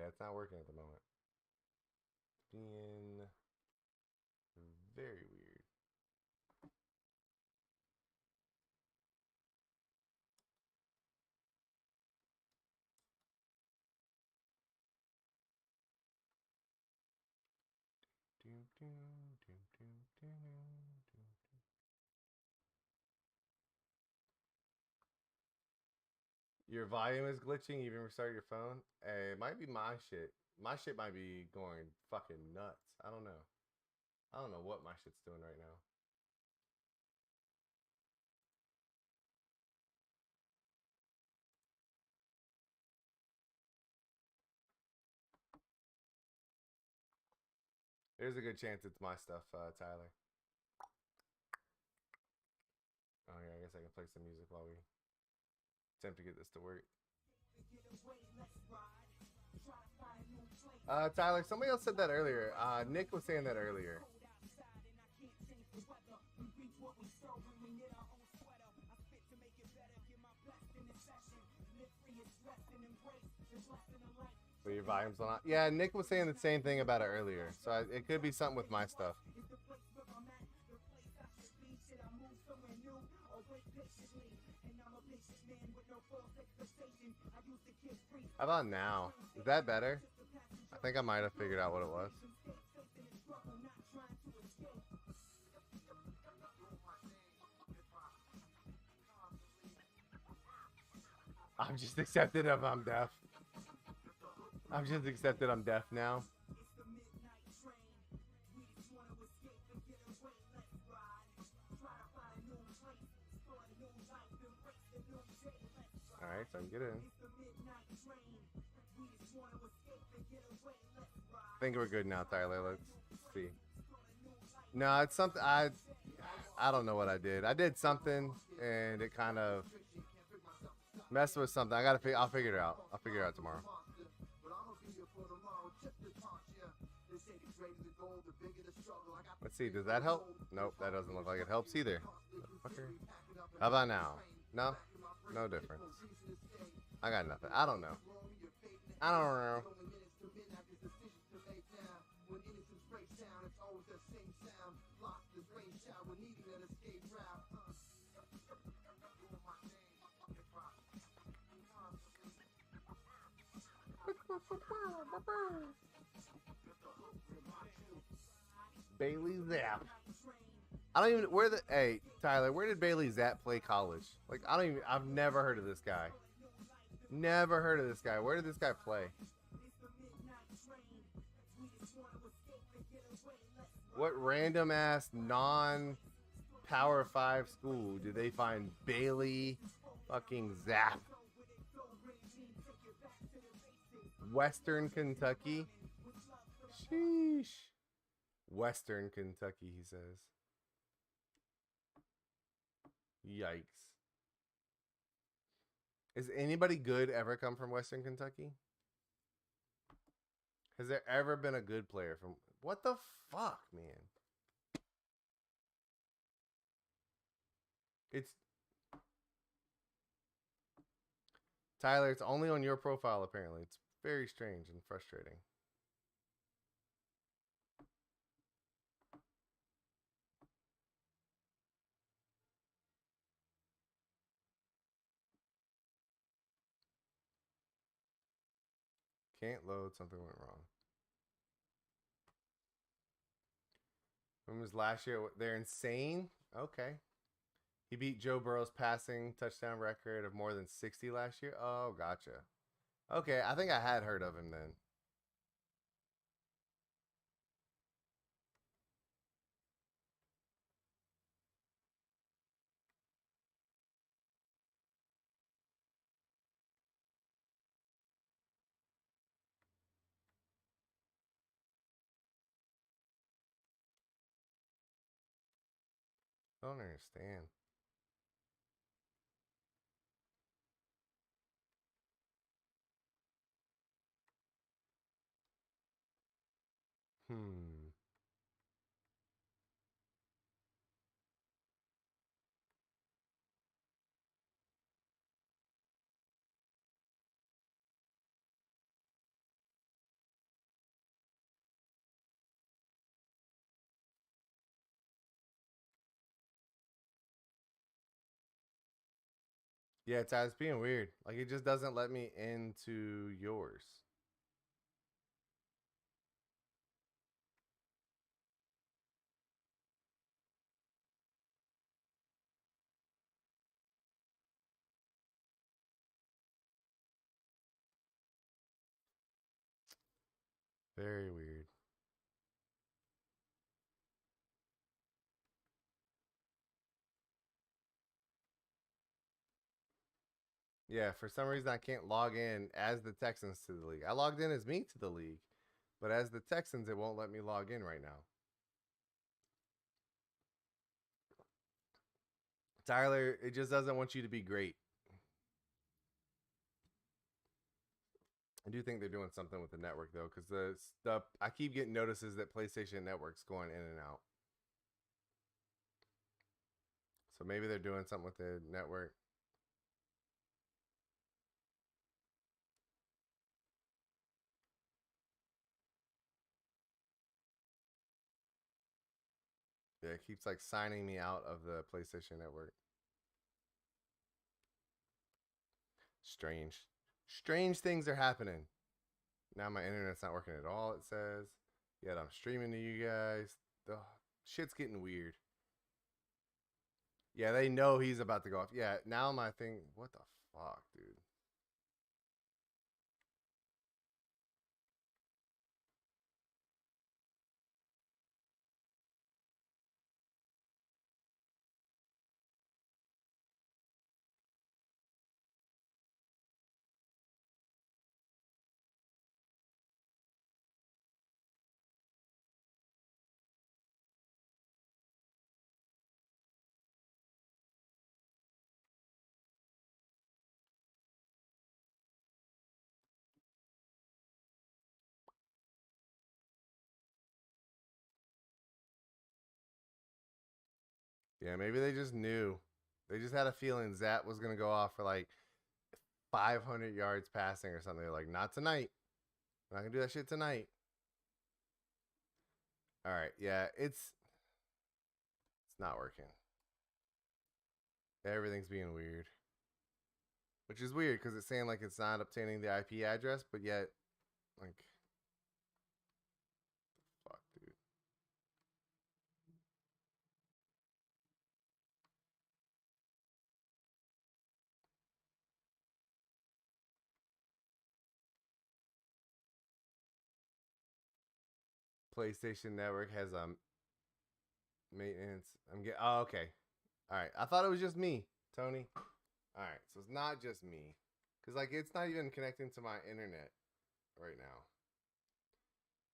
it's not working at the moment. Being very weird. Your volume is glitching. You even restart your phone. Hey, it might be my shit. My shit might be going fucking nuts. I don't know. I don't know what my shit's doing right now. There's a good chance it's my stuff, Tyler. Oh yeah, I guess I can play some music while we attempt to get this to work. Tyler, somebody else said that earlier. Nick was saying that earlier. But your volume's on. Yeah, Nick was saying the same thing about it earlier. So it could be something with my stuff. How about now? Is that better? I think I might have figured out what it was. I'm just accepted if I'm deaf. I've just accepted I'm deaf now. Alright, so I can get in. I think we're good now, Tyler. Let's see. No, it's something I don't know what I did. I did something and it kind of messed with something. I'll figure it out. I'll figure it out tomorrow. Let's see, does that help? Nope, that doesn't look like it helps either. How about now? No? No difference. I got nothing. I don't know. I don't know. Bailey Zapp. I don't even hey Tyler, where did Bailey Zapp play college? Like I've never heard of this guy. Never heard of this guy. Where did this guy play? What random ass non-Power 5 school do they find Bailey fucking Zapp? Western Kentucky? Sheesh. Western Kentucky, he says. Yikes. Has anybody good ever come from Western Kentucky? Has there ever been a good player from... What the fuck, man? It's... Tyler, it's only on your profile, apparently. It's very strange and frustrating. Can't load. Something went wrong. When was last year? They're insane. Okay. He beat Joe Burrow's passing touchdown record of more than 60 last year. Oh, gotcha. Okay, I think I had heard of him then. I don't understand. Yeah, it's being weird. Like, it just doesn't let me into yours. Very weird. Yeah, for some reason I can't log in as the Texans to the league. I logged in as me to the league, but as the Texans, it won't let me log in right now. Tyler, it just doesn't want you to be great. I do think they're doing something with the network though, because the stuff I keep getting notices that PlayStation Network's going in and out. So maybe they're doing something with the network. Yeah, it keeps like signing me out of the PlayStation Network. Strange. Strange things are happening. Now my internet's not working at all, it says. Yet I'm streaming to you guys. The shit's getting weird. Yeah, they know he's about to go off. Yeah, now my thing. What the fuck, dude? Yeah, maybe they just knew. They just had a feeling Zap was going to go off for like 500 yards passing or something. They're like, not tonight. I'm not going to do that shit tonight. All right. Yeah, it's not working. Everything's being weird. Which is weird because it's saying like it's not obtaining the IP address, but yet, like, fuck, dude. PlayStation Network has maintenance. I'm getting. Oh, okay. All right. I thought it was just me, Tony. All right. So it's not just me, because like it's not even connecting to my internet right now.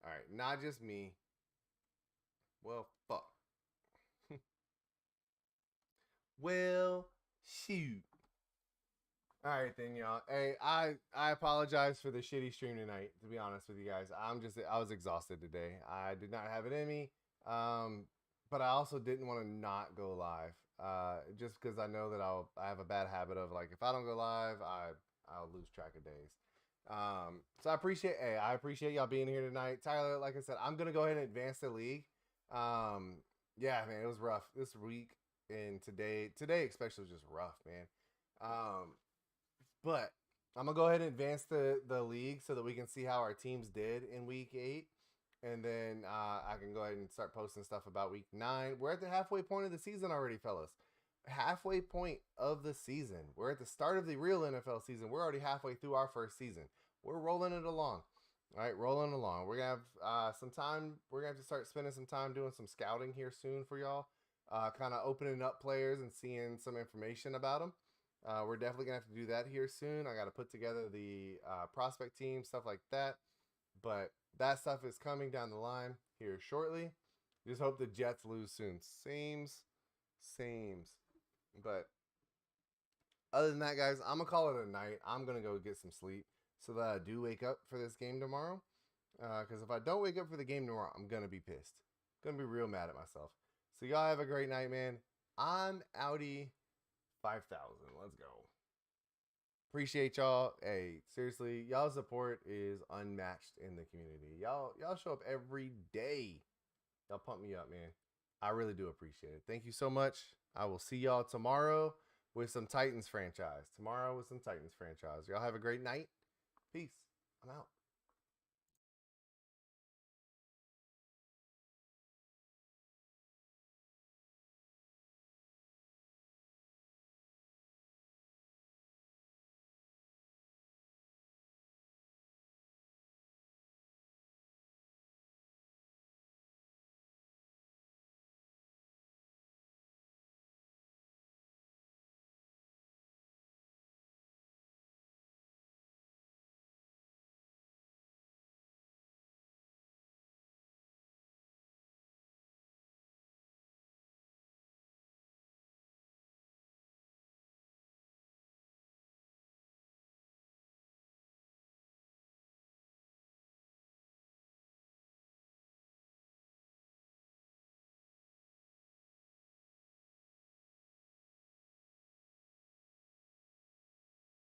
All right. Not just me. Well, fuck. Well, shoot. All right then, y'all. Hey, I apologize for the shitty stream tonight. To be honest with you guys, I was exhausted today. I did not have it in me. But I also didn't want to not go live. Just because I know that I have a bad habit of like if I don't go live, I'll lose track of days. So I appreciate y'all being here tonight. Tyler, like I said, I'm gonna go ahead and advance the league. Yeah, man, it was rough this week and today especially was just rough, man. But I'm gonna go ahead and advance the league so that we can see how our teams did in week 8, and then I can go ahead and start posting stuff about week 9. We're at the halfway point of the season already, fellas. Halfway point of the season. We're at the start of the real NFL season. We're already halfway through our first season. We're rolling it along. All right, rolling along. We're gonna have some time. We're gonna have to start spending some time doing some scouting here soon for y'all. Kind of opening up players and seeing some information about them. We're definitely gonna have to do that here soon. I got to put together the prospect team, stuff like that. But that stuff is coming down the line here shortly. Just hope the Jets lose soon. Seems. But other than that, guys, I'm gonna call it a night. I'm gonna go get some sleep so that I do wake up for this game tomorrow. Because if I don't wake up for the game tomorrow, I'm gonna be pissed. Gonna be real mad at myself. So y'all have a great night, man. I'm outie 5,000. Let's go. Appreciate y'all. Hey, seriously, y'all's support is unmatched in the community. Y'all show up every day. Y'all pump me up, man. I really do appreciate it. Thank you so much. I will see y'all tomorrow with some Titans franchise. Y'all have a great night. Peace. I'm out.